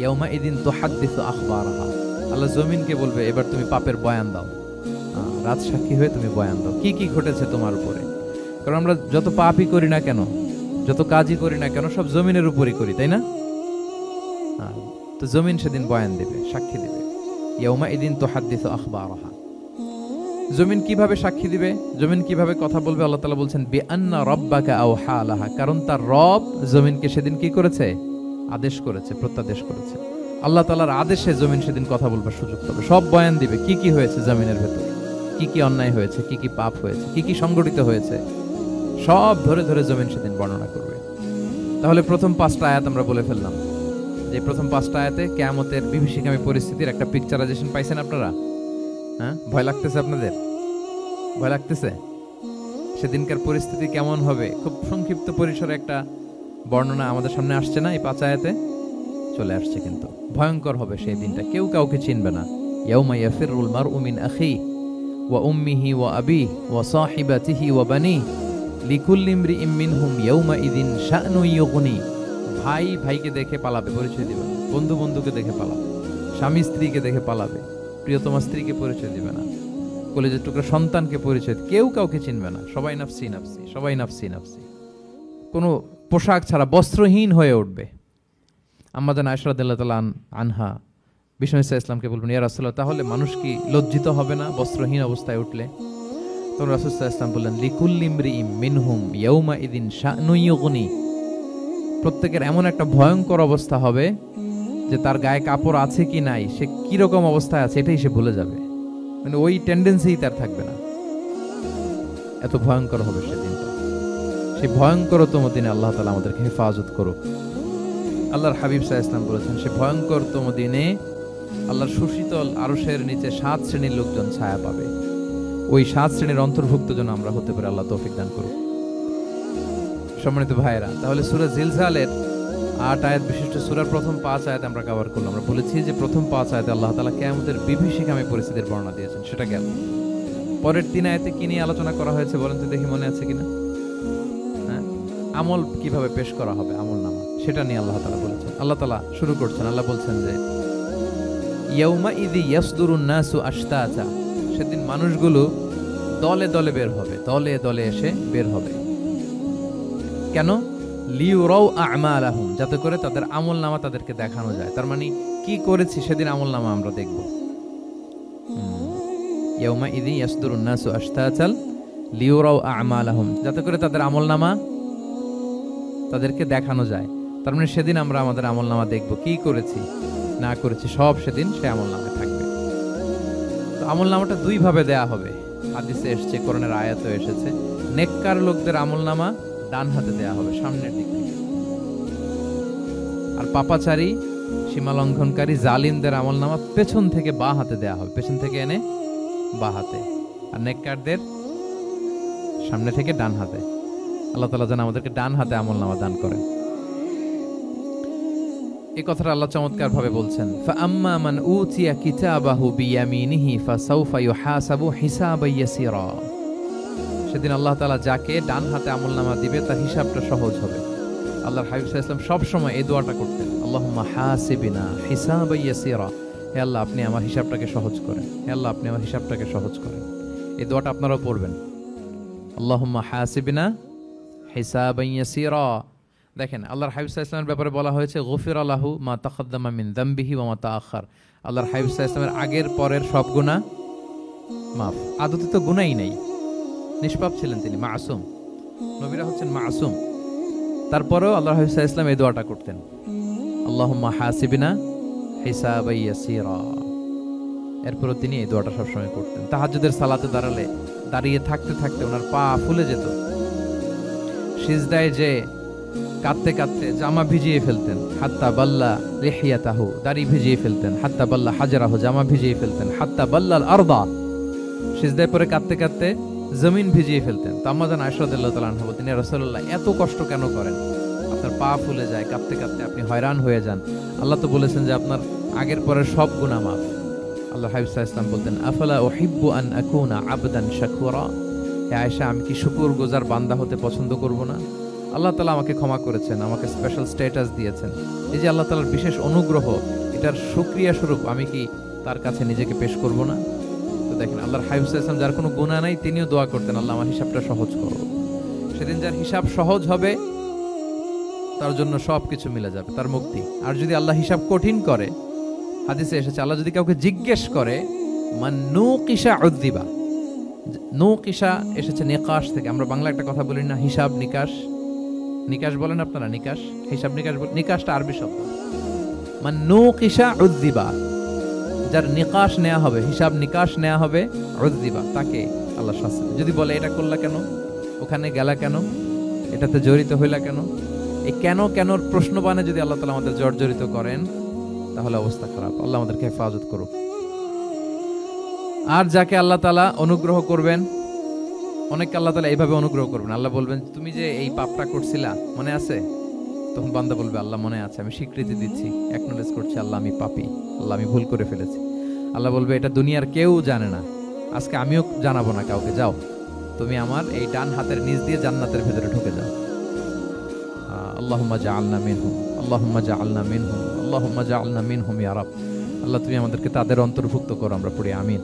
ইয়াউমা ইদিন তুহাদ্দিসু আখবারাহা, আল্লাহ জমিনকে বলবে এবার তুমি পাপের বয়ান দাও, রাত সাক্ষী হয়ে তুমি বয়ান দাও কি কি ঘটেছে তোমার উপরে। কারণ আমরা যত পাপই করি না কেন, যত কাজই করি না কেন, সব জমিনের উপরই করি, তাই না? তো জমিন সেদিন বয়ান দেবে, সাক্ষী দেবে। ইয়াউমা ইদিন তুহাদ্দিসু আখবারাহা। জমিন কিভাবে সাক্ষী দিবে, জমিন কিভাবে কথা বলবে? আল্লাহ তাআলা বলছেন বিআন্না রাব্বাকা আওহা লাহা, কারণ তার রব জমিনকে সেদিন কি করেছে? আদেশ করেছে, প্রত্যাদেশ করেছে। আল্লাহ তাআলার আদেশে জমিন সেদিন কথা বলবার সুযোগ পাবে, সব বয়ান দিবে কি কি হয়েছে জমিনের ভেতর, কি কি অন্যায় হয়েছে, কি কি পাপ হয়েছে, কি কি সংগঠিত হয়েছে, সব ধরে ধরে জমিন সেদিন বর্ণনা করবে। তাহলে প্রথম 5টা আয়াত আমরা বলে ফেললাম, যে প্রথম 5টা আয়াতে কিয়ামতের বিভীষিকামী পরিস্থিতির একটা পিকচারাইজেশন পাইছেন আপনারা? হ্যাঁ, ভয় লাগতেছে আপনাদের? ভয় লাগতেছে? সেদিনকার পরিস্থিতি কেমন হবে খুব সংক্ষিপ্ত পরিসরে একটা বর্ণনা আমাদের সামনে আসছে না? এই 5 আয়াতে চলে আসছে। কিন্তু ভয়ঙ্কর হবে সেই দিনটা, কেউ কাউকে চিনবে না। ইয়াউমা ইয়াফিরুল মারউ মিন আখি ওয়া উম্মিহি ওয়া আবিহি ওয়া সাহিবাতিহি ওয়া বানিহি লিকুল্লি ইমরিইম মিনহুম ইয়াউমা ইদিন শা'নু ইউগনি। ভাই ভাইকে দেখে পালাবে, পরিচয় দিবে না। বন্ধু বন্ধুকে দেখে পালাবে, স্বামী স্ত্রীকে দেখে পালাবে, প্রিয়তমা স্ত্রীকে পরিচয় দিবে না, কলেজের টুকরা সন্তানকে পরিচয়, কেউ কাউকে চিনবে না। সবাই নাফসি নাফসি, সবাই নাফসি নাফসি, কোনো পোশাক ছাড়া বস্ত্রহীন হয়ে উঠবে। আম্মা জান আয়েশা রাদিয়াল্লাহু তাআলা আনহা বিষ্ণু ইসা ইসলামকে বলবেন ইয়া রাসূলুল্লাহ, তাহলে মানুষ কি লজ্জিত হবে না বস্ত্রহীন অবস্থায় উঠলে? তো রাসূল সাল্লাল্লাহু আলাইহি ওয়াসাল্লাম বললেন, লিকুল্লি ইমরিইম মিনহুম ইয়াউমা ইদিন শা'নুন ইউগনি। প্রত্যেকের এমন একটা ভয়ঙ্কর অবস্থা হবে যে তার গায়ে কাপড় আছে কি নাই, সে কি রকম অবস্থায় আছে এটাই সে ভুলে যাবে, মানে ওই টেন্ডেন্সি তার থাকবে না। এত ভয়ঙ্কর হবে সেদিনটা। সেই ভয়ঙ্করতম দিনে আল্লাহ তাআলা আমাদেরকে হেফাজত করুক। আল্লাহর হাবিব সাল্লাল্লাহু আলাইহি ওয়াসাল্লাম বলেছেন, সে ভয়ঙ্করতম দিনে আল্লাহর সুশীতল আরশের নিচে 7 শ্রেণীর লোকজন ছায়া পাবে। ওই 7 শ্রেণীর অন্তর্ভুক্ত যেন আমরা হতে পারি, আল্লাহ তৌফিক দান করুক। সম্মানিত ভাইয়েরা, তাহলে সূরা জিলজালের 8 আয়াত বিশিষ্ট সূরার প্রথম 5 আয়াত আমরা কভার করলাম। আমরা বলেছি যে প্রথম 5 আয়াতে আল্লাহ তাআলা কিয়ামতের বিভীষিকাময় পরিস্থিতির বর্ণনা দিয়েছেন, সেটা গেল। পরের 3 আয়াতে কি নিয়ে আলোচনা করা হয়েছে বলেন তো দেখি, মনে আছে কিনা? হ্যাঁ, আমল কিভাবে পেশ করা হবে, আমলনামা, সেটা নিয়ে আল্লাহ তাআলা বলেছেন। আল্লাহ তাআলা শুরু করছেন, আল্লাহ বলছেন যে ইয়াউমা ইযি ইয়াসদুরুন নাসু আশতাতা, সেদিন মানুষগুলো দলে দলে বের হবে, দলে দলে এসে বের হবে। কেন? লিউরাউ আমালাহুম, যাতে করে তাদের আমলনামা তাদেরকে দেখানো যায়। তার মানে কি করেছি সেদিন আমলনামা আমরা দেখব। ইয়াউমা ইযি ইয়াসদুরুন নাসু আশতাতাল লিউরাউ আমালাহুম, যাতে করে তাদের আমলনামা তাদেরকে দেখানো যায়। তার মানে সেদিন আমরা আমাদের আমলনামা দেখব, কি করেছি না করেছি সব সেদিন সে আমলনামায় থাকবে। তো আমলনামাটা 2 ভাবে দেয়া হবে, হাদিসে এসেছে, কোরআনের আয়াতেও এসেছে। নেককার লোকদের আমলনামা ডান হাতে দেয়া হবে, সামনের দিক থেকে। আর পাপাচারী, সীমা লঙ্ঘনকারী, জালিমদের আমলনামা পেছন থেকে বাঁ হাতে দেয়া হবে, পেছন থেকে এনে বাঁ হাতে। আর নেককারদের সামনে থেকে ডান হাতে। আল্লাহ তাআলা যেন আমাদেরকে ডান হাতে আমলনামা দান করেন। এই কথাটা আল্লাহ চমৎকার ভাবে বলছেন, ফাআম্মা মান উতিয়া কিতাবাহু বিয়ামিনিহি ফাসাউফা ইউহাসাবু হিসাবান ইয়াসীরা। সেদিন আল্লাহ তাআলা যাকে ডান হাতে আমলনামা দিবে তার হিসাবটা সহজ হবে। আল্লাহর হাবিব সাল্লাল্লাহু আলাইহি ওয়াসাল্লাম সব সময় এই দোয়াটা করতেন, আল্লাহুম্মা হাসিবিনা হিসাবান ইয়াসীরা। হে আল্লাহ, আপনি আমার হিসাবটাকে সহজ করেন, হে আল্লাহ, আপনি আমার হিসাবটাকে সহজ করেন। এই দোয়াটা আপনারাও পড়বেন, আল্লাহুম্মা হাসিবিনা হিসাবান ইয়াসীরা। দেখেন, আল্লাহর হাবিব সাল্লাল্লাহু আলাইহি ওয়াসাল্লামের ব্যাপারে বলা হয়েছে গফিরা লাহু মা তাকাদ্দামা মিন যামবিহি ওয়া মা তাআখার। আল্লাহর হাবিব সাল্লাল্লাহু আলাইহি ওয়াসাল্লামের আগের পরের সব গুনাহ মাফ। আদতে তো গুনাহই নাই, নিষ্পাপ ছিলেন তিনি, মাসুম। নবীরা হচ্ছেন মাসুম। তারপরেও আল্লাহর হাবিব সাল্লাল্লাহু আলাইহি ওয়াসাল্লাম এই দোয়াটা করতেন, আল্লাহুম্মা হাসিবিনা হিসাবান ইয়াসীরা। এরপরও তিনি এই দোয়াটা সবসময় করতেন। তাহাজ্জুদের সালাতে দাঁড়িয়ে থাকতে থাকতে ওনার পা ফুলে যেত। সিজদায় যে কাঁদতে কাঁদতে জামা ভিজিয়ে ফেলতেন, হাত্তা বাল্লা লিহিয়াতাহু, দাড়ি ভিজিয়ে ফেলতেন, হাত্তা বাল্লা হাজারাহু, জামা ভিজিয়ে ফেলতেন, হাত্তা বাল্লাল আরদা, সিজদায় পরে কাঁদতে কাঁদতে জমিন ভিজিয়ে ফেলতেন। তো আম্মা জান আয়েশা রাদিয়াল্লাহু তাআলা আনহা বলতেন, ইয়া রাসূলুল্লাহ, এত কষ্ট কেন করেন? আপনার পা ফুলে যায়, কাঁদতে কাঁদতে আপনি হয়রান হয়ে যান। আল্লাহ তো বলেছেন যে আপনার আগের পরের সব গুনাহ মাফ। আল্লাহ হাবিব সাল্লাল্লাহু আলাইহি ওয়াসাল্লাম বলতেন, আফালা উহিব্বু আন আকুনা আবদান শাকুরা। হে আয়েশা, আমি কি শুকরগুজার বান্দা হতে পছন্দ করব না? আল্লাহ তাআলা আমাকে ক্ষমা করেছেন, আমাকে স্পেশাল স্ট্যাটাস দিয়েছেন। এই যে আল্লাহ তাআলার বিশেষ অনুগ্রহ, এটার শুকরিয়া স্বরূপ আমি কি তার কাছে নিজেকে পেশ করব না? তো দেখেন, আল্লাহর হাবিব সাল্লাল্লাহু আলাইহি ওয়াসাল্লাম যার কোনো গুনাহ নাই, তিনিও দোয়া করতেন, আল্লাহ আমার হিসাবটা সহজ করো। সেদিন যার হিসাব সহজ হবে তার জন্য সবকিছু মিলে যাবে, তার মুক্তি। আর যদি আল্লাহ হিসাব কঠিন করে, হাদিসে এসেছে, আল্লাহ যদি কাউকে জিজ্ঞেস করে, মান নুকিশা উযযিবা। নুকিশা এসেছে নিকাশ থেকে। আমরা বাংলা একটা কথা বলি না, হিসাব নিকাশ। নিকাশ বলেন আপনারা? নিকাশ, হিসাব নিকাশ। নিকাশটা আরবি শব্দ। মান নুকিশা উযযিবা, যার নিকাশ নেওয়া হবে, হিসাব নিকাশ নেওয়া হবে, উযযিবা, তাকে আল্লাহ শাস্তি। যদি বলে এটা করলা কেন, ওখানে গেলা কেন, এটাতে জড়িত হইলা কেন, এই কেন কেনর প্রশ্নবাণে যদি আল্লাহ তাআলা আমাদের জর্জরিত করেন, তাহলে অবস্থা খারাপ। আল্লাহ আমাদেরকে হেফাজত করুক। আর যাকে আল্লাহ তাআলা অনুগ্রহ করবেন, অনেককে আল্লাহ তাআলা এইভাবে অনুগ্রহ করবেন। আল্লাহ বলবেন, তুমি যে এই পাপটা করছিলা মনে আছে? তখন বান্দা বলবে, আল্লাহ মনে আছে, আমি স্বীকৃতি দিচ্ছি, অ্যাকনলেজ করছি, আল্লাহ আমি পাপী, আল্লাহ আমি ভুল করে ফেলেছি। আল্লাহ বলবে, এটা দুনিয়ার কেউ জানে না, আজকে আমিও জানাবো না কাউকে, যাও তুমি আমার এই ডান হাতের নিচ দিয়ে জান্নাতের ভেতরে ঢুকে যাও। আল্লাহুম্মা জাআলনা মিনহুম, আল্লাহুম্মা জাআলনা মিনহুম, আল্লাহুম্মা জাআলনা মিনহুম ইয়া রাব। আল্লাহ তুমি আমাদেরকে তাদের অন্তর্ভুক্ত করো, আমরা পড়ি আমিন।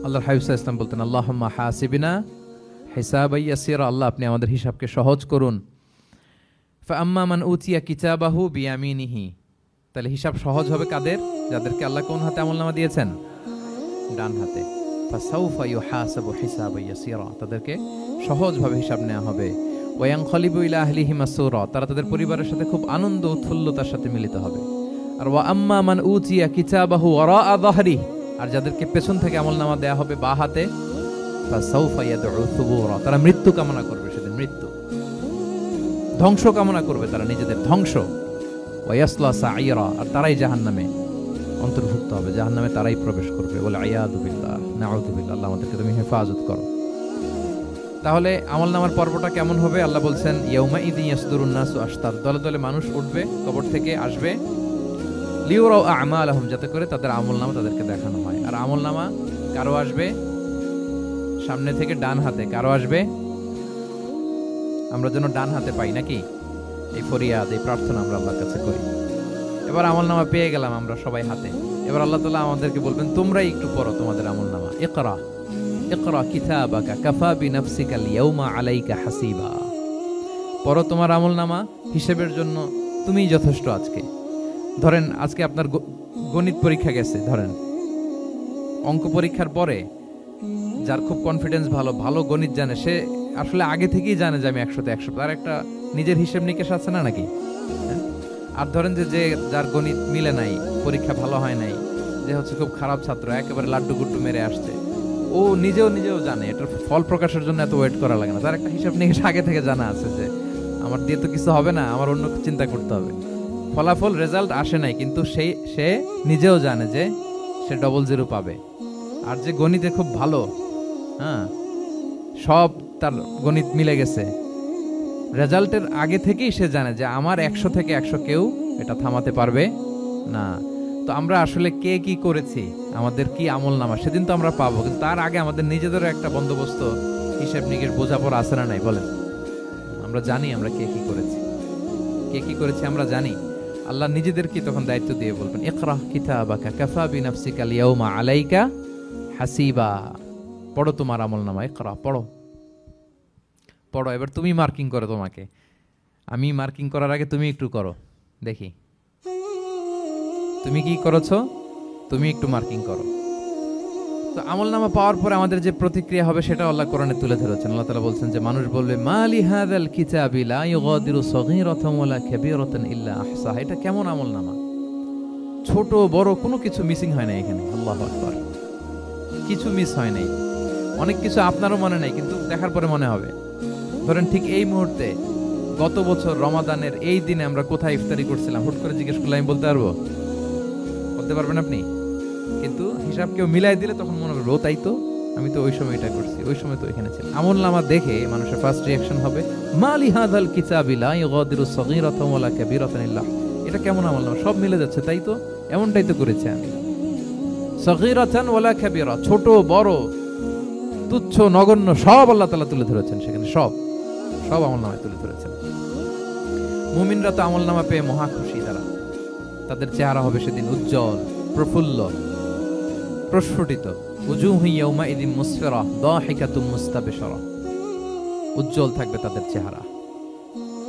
আল্লাহর হাবিব সাল্লাল্লাহু আলাইহি ওয়াসাল্লাম বলতেন, আল্লাহুম্মা হাসিবিনা হিসাবান ইয়াসীরা, আল্লাহ আপনি আমাদের হিসাবকে সহজ করুন। ফাআম্মা মান উতিয়া কিতাবাহু বিয়ামিনিহি, তাহলে হিসাব সহজ হবে কাদের? যাদেরকে আল্লাহ কোন হাতে আমলনামা দিয়েছেন? ডান হাতে। ফাসাউফা ইউহাসাবু হিসাবান ইয়াসীরা, তাদেরকে সহজভাবে হিসাব নেওয়া হবে। ওয়া ইয়ানকালিবু ইলা আহলিহি মাসরুরা, তারা তাদের পরিবারের সাথে খুব আনন্দ উৎফুল্লতার সাথে মিলিত হবে। আর ওয়া আম্মা মান উতিয়া কিতাবাহু ওয়ারাআ যাহরি, আর যাদেরকে পেছন থেকে আমলনামা দেয়া হবে বা হাতে, ফাসাউফা ইয়াদউ সুবুরা, তারা মৃত্যু কামনা করবে, সেদিন মৃত্যু, ধ্বংস কামনা করবে, তারা নিজেদের ধ্বংস। ওয়া ইয়াসলা সাঈরা, আর তারাই জাহান্নামে অন্তর্ভুক্ত হবে, জাহান্নামে তারাই প্রবেশ করবে। বলে আয়াযু বিল্লাহ, নাউযু বিল্লাহ, আল্লাহ আমাদেরকে তুমি হেফাজত করো। তাহলে আমলনামার পর্বটা কেমন হবে? আল্লাহ বলছেন ইয়াউমা ইযিন ইয়াসদুরুন নাসু আশতাত, দলে দলে মানুষ উঠবে, কবর থেকে আসবে, লিউরাউ আ'মালাহুম, যাতে করে তাদের আমলনামা তাদেরকে দেখানো হয়। আর আমলনামা কারো আসবে সামনে থেকে ডান হাতে, কারো আসবে, আমরা যেন ডান হাতে পাই নাকি, এই ফরিয়াদ, এই প্রার্থনা আমরা আল্লাহর কাছে করি। এবার আমলনামা পেয়ে গেলাম আমরা সবাই হাতে, এবার আল্লাহ তাআলা আমাদেরকে বলবেন তোমরাই একটু পড়ো তোমাদের আমলনামা। ইকরা ইকরা কিতাবাকা কাফা বিনাফসিকা আল-ইয়াওমা আলাইকা হাসিবা, পড়ো তোমার আমলনামা, হিসেবের জন্য তুমিই যথেষ্ট আজকে। ধরেন আজকে আপনার গণিত পরীক্ষা গেছে, ধরেন অঙ্ক পরীক্ষার পরে যার খুব কনফিডেন্স ভালো, ভালো গণিত জানে, সে আসলে আগে থেকেই জানে যে আমি 100তে 100, তার একটা নিজের হিসেব নিকেশ আছে না নাকি? আর ধরেন যে যার গণিত মিলে নাই, পরীক্ষা ভালো হয় নাই, যে হচ্ছে খুব খারাপ ছাত্র, একেবারে লাড্ডু গুড্ডু মেরে আসছে, ও নিজেও জানে এটার ফল প্রকাশের জন্য এত ওয়েট করা লাগে না, তার একটা হিসাব নিকেশ আগে থেকে জানা আছে যে আমার দিয়ে তো কিছু হবে না, আমার অন্য চিন্তা করতে হবে। ফলাফল রেজাল্ট আসে নাই, কিন্তু সে নিজেও জানে যে সে 00 পাবে। আর যে গণিতে খুব ভালো, হ্যাঁ, সব তার গণিত মিলে গেছে, রেজাল্টের আগে থেকেই সে জানে যে আমার 100 থেকে 100 কেউ এটা থামাতে পারবে না। তো আমরা আসলে কে কি করেছি, আমাদের কি আমলনামা, সেদিন তো আমরা পাবো, কিন্তু তার আগে আমাদের নিজেদেরও একটা বন্দোবস্ত, হিসেব নিকেশ বোঝাপড়া আছে না নাই বলেন? আমরা জানি আমরা কে কি করেছি আমরা জানি। আল্লাহ নিজেদেরকে তখন দায়িত্ব দিয়ে বলবেন ইকরা কিতাবাকা কাফা বিনাফসিকা আল-ইয়াওমা আলাইকা হাসিবা, পড়ো তোমার আমলনামা, ইকরা, পড়ো। এবার তুমি মার্কিং করো, তোমাকে আমি মার্কিং করার আগে তুমি একটু করো, দেখি তুমি কি করেছো, তুমি একটু মার্কিং করো। তো আমলনামা পাওয়ার পরে আমাদের যে প্রতিক্রিয়া হবে সেটা আল্লাহ কোরআনে তুলে ধরেছেন। আল্লাহ তাআলা বলছেন যে মানুষ বলবে মালি হাযাল কিতাবি লা ইউগাদিরু সগীরাতান ওয়ালা কাবীরাতান ইল্লা আহসাহা, এটা কেমন আমলনামা, ছোট বড় কোনো কিছু মিসিং হয় না এখানে। আল্লাহু আকবার, কিছু মিস হয় নাই। অনেক কিছু আপনারও মনে নাই, কিন্তু দেখার পরে মনে হবে। ধরেন ঠিক এই মুহূর্তে গত বছর রমাদানের এই দিনে আমরা কোথায় ইফতারি করছিলাম, হুট করে জিজ্ঞেস করলে আমি বলতে পারবো? বলতে পারবেন আপনি? কিন্তু হিসাব কেউ মিলাই দিলে তখন মনে হবে ও তাই তো, আমি তো ওই সময় এটা করছি, ওই সময় তো এখানে ছিলাম। আমলনামা দেখে মানুষের ফার্স্ট রিঅ্যাকশন হবে মালি হাযাল কিতাবি লা ইউগাদিরু সগীরাতান ওয়ালা কাবীরাতান ইল্লা, এটা কেমন আমলনামা, সব মিলে যাচ্ছে, তাই তো, এমনটাই তো করেছি আমি। সগীরাতান ওয়ালা কাবীরা, ছোট বড় তুচ্ছ নগণ্য সব আল্লাহ তাআলা তুলে ধরেছেন সেখানে, সব আমলনামায় তুলে ধরেছেন। মুমিনরা তো আমলনামা পেয়ে মহা খুশি, তাদের চেহারা হবে সেদিন উজ্জ্বল, প্রফুল্ল, প্রস্ফুটিত। উজুহু ইয়াউমাইযিন মুসফিরা দাহিকাতুম মুস্তাবশিরা, উজ্জ্বল থাকবে তাদের চেহারা।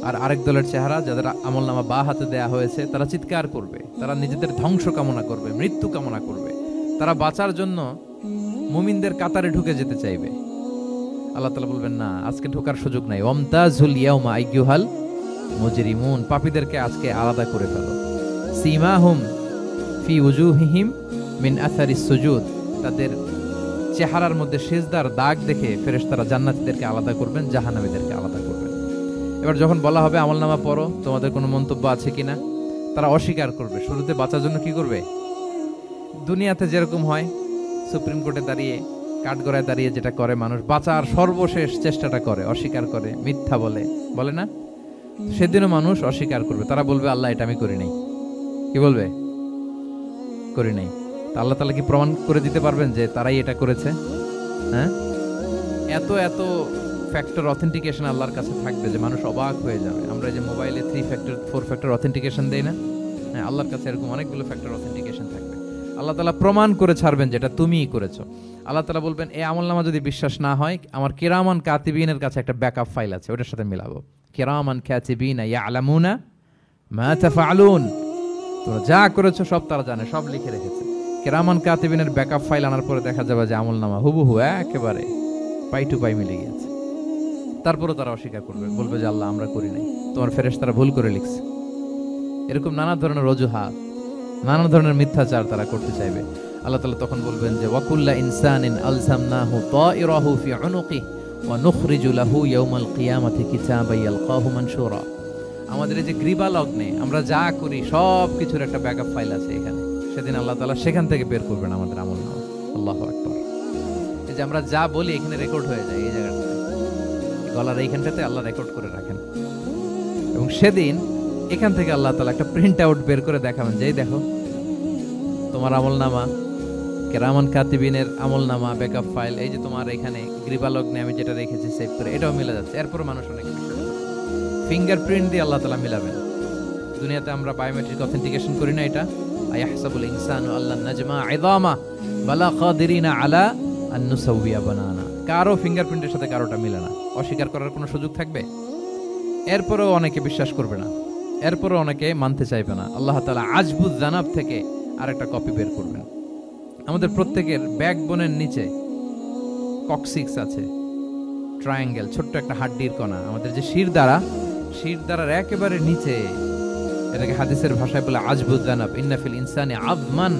আর আরেক দলের চেহারা, যাদের আমলনামা বা হাতে দেয়া হয়েছে, তারা চিৎকার করবে, তারা নিজেদের ধ্বংস কামনা করবে, মৃত্যু কামনা করবে, তারা বাঁচার জন্য মুমিনদের কাতারে ঢুকে যেতে চাইবে। আল্লাহ তাআলা বলবেন না, আজকে ঢোকার সুযোগ নাই। ওয়ামতাজুল ইয়াউমা আইয়ুহাল মুজরিমুন, পাপীদেরকে আজকে আলাদা করে ফেলো। সীমাহুম ফি উজুহিহিম মিন আসারিস সুজুদ, তাদের চেহারার মধ্যে সিজদার দাগ দেখে ফেরেশতারা জান্নাতীদেরকে আলাদা করবেন, জাহান্নামীদেরকে আলাদা করবেন। এবার যখন বলা হবে আমলনামা পড়ো, তোমাদের কোনো মন্তব্য আছে কিনা, তারা অস্বীকার করবে। শুরুতে বাঁচার জন্য কি করবে? দুনিয়াতে যেরকম হয়, সুপ্রিম কোর্টে দাঁড়িয়ে, কাঠগড়ায় দাঁড়িয়ে যেটা করে মানুষ, বাঁচার সর্বশেষ চেষ্টাটা করে, অস্বীকার করে, মিথ্যা বলে না? সেদিনও মানুষ অস্বীকার করবে, তারা বলবে আল্লাহ এটা আমি করি নাই। কি বলবে? করি নাই। তা আল্লাহ তাআলা কি প্রমাণ করে দিতে পারবেন যে তারাই এটা করেছে? হ্যাঁ, এত ফ্যাক্টর অথেন্টিকেশন আল্লাহর কাছে থাকবে যে মানুষ অবাক হয়ে যাবে। আমরা যে মোবাইলে 3 ফ্যাক্টর 4 ফ্যাক্টর অথেন্টিকেশন দেই না, হ্যাঁ, আল্লাহর কাছে এরকম অনেকগুলো ফ্যাক্টর অথেন্টিকেশন থাকবে। আল্লাহ তাআলা প্রমাণ করে ছাড়বেন যেটা তুমিই করেছো। আল্লাহ তাআলা বলবেন এই আমলনামা যদি বিশ্বাস না হয়, আমার কিরামান কাতিবিনের কাছে একটা ব্যাকআপ ফাইল আছে, ওটার সাথে মিলাবো। কিরামান কাতিবিনা ইয়ালামুনা মা তাফআলুন, তোমরা যা করেছো সব তারা জানে, সব লিখে রেখেছে। কিরামান কাতিবিনের ব্যাকআপ ফাইল আনার পরে দেখা যাবে যে আমলনামা হুবহু একেবারে পাই টু পাই মিলে গেছে। তারপরে তারা অস্বীকার করবে, বলবে যে আল্লাহ আমরা করি নাই, তোমার ফেরেশতারা ভুল করে লিখছে। এরকম নানা ধরনের অজুহাত, নানা ধরনের মিথ্যাচার তারা করতে চাইবে। আল্লাহ তাআলা তখন বলবেন যে ওয়াকুল্লা ইনসানিন আলজামনাহু তাইরাহু ফি উনুকিহি ওয়া নুখরিজু লাহু ইয়াওমাল কিয়ামাতি কিতাবান ইয়ালকাহু মানশুরা। আমাদের এই যে গ্রীবা লগ্নে আমরা যা করি সব কিছুর একটা ব্যাকআপ ফাইল আছে এখানে। সেদিন আল্লাহ তাআলা সেখান থেকে বের করবেন আমাদের আমলনামা। আল্লাহু আকবার। এই যে আমরা যা বলি এখানে রেকর্ড হয়ে যায়, এই জায়গাটাতে গলার এইখানটাতে আল্লাহ রেকর্ড করে রাখেন। এবং সেদিন এখান থেকে আল্লাহ তাআলা একটা প্রিন্ট আউট বের করে দেখাবেন যে এই দেখো তোমার আমলনামা, কিরামান কাতিবিনের আমলনামা ব্যাকআপ ফাইল, এই যে তোমার এখানে গ্রীবা লগ্নে আমি যেটা রেখেছি সেভ করে, এটাও মিলে যাচ্ছে। এরপর মানুষ অনেক ফিঙ্গারপ্রিন্ট দিয়ে আল্লাহ তাআলা মিলাবেন। দুনিয়াতে আমরা বায়োমেট্রিক অথেন্টিকেশন করি না, এটা আয়াহসাবুল ইনসানু আল্লাহ নাজমা ইযামা বালা কাদিরিনা আলা আন নুসাউইয়া বানানা। কারো ফিঙ্গারপ্রিন্টের সাথে কারোটা মিলে না, অস্বীকার করার কোনো সুযোগ থাকবে? এরপরেও অনেকে বিশ্বাস করবে না, এরপরেও অনেকে মানতে চাইবে না। আল্লাহ তাআলা আজবুজ জানাব থেকে আরেকটা কপি বের করবেন। আমাদের প্রত্যেকের ব্যাকবোনের নিচে কক্সিক্স আছে, ট্রায়াঙ্গেল, ছোট্ট একটা হাড্ডির কণা। আমাদের যে শিরদাঁড়ার একেবারে নিচে, এটাকে হাদিসের ভাষায় বলে আজবুজ জানাব। ইন্না ফিল ইনসানি আযমান,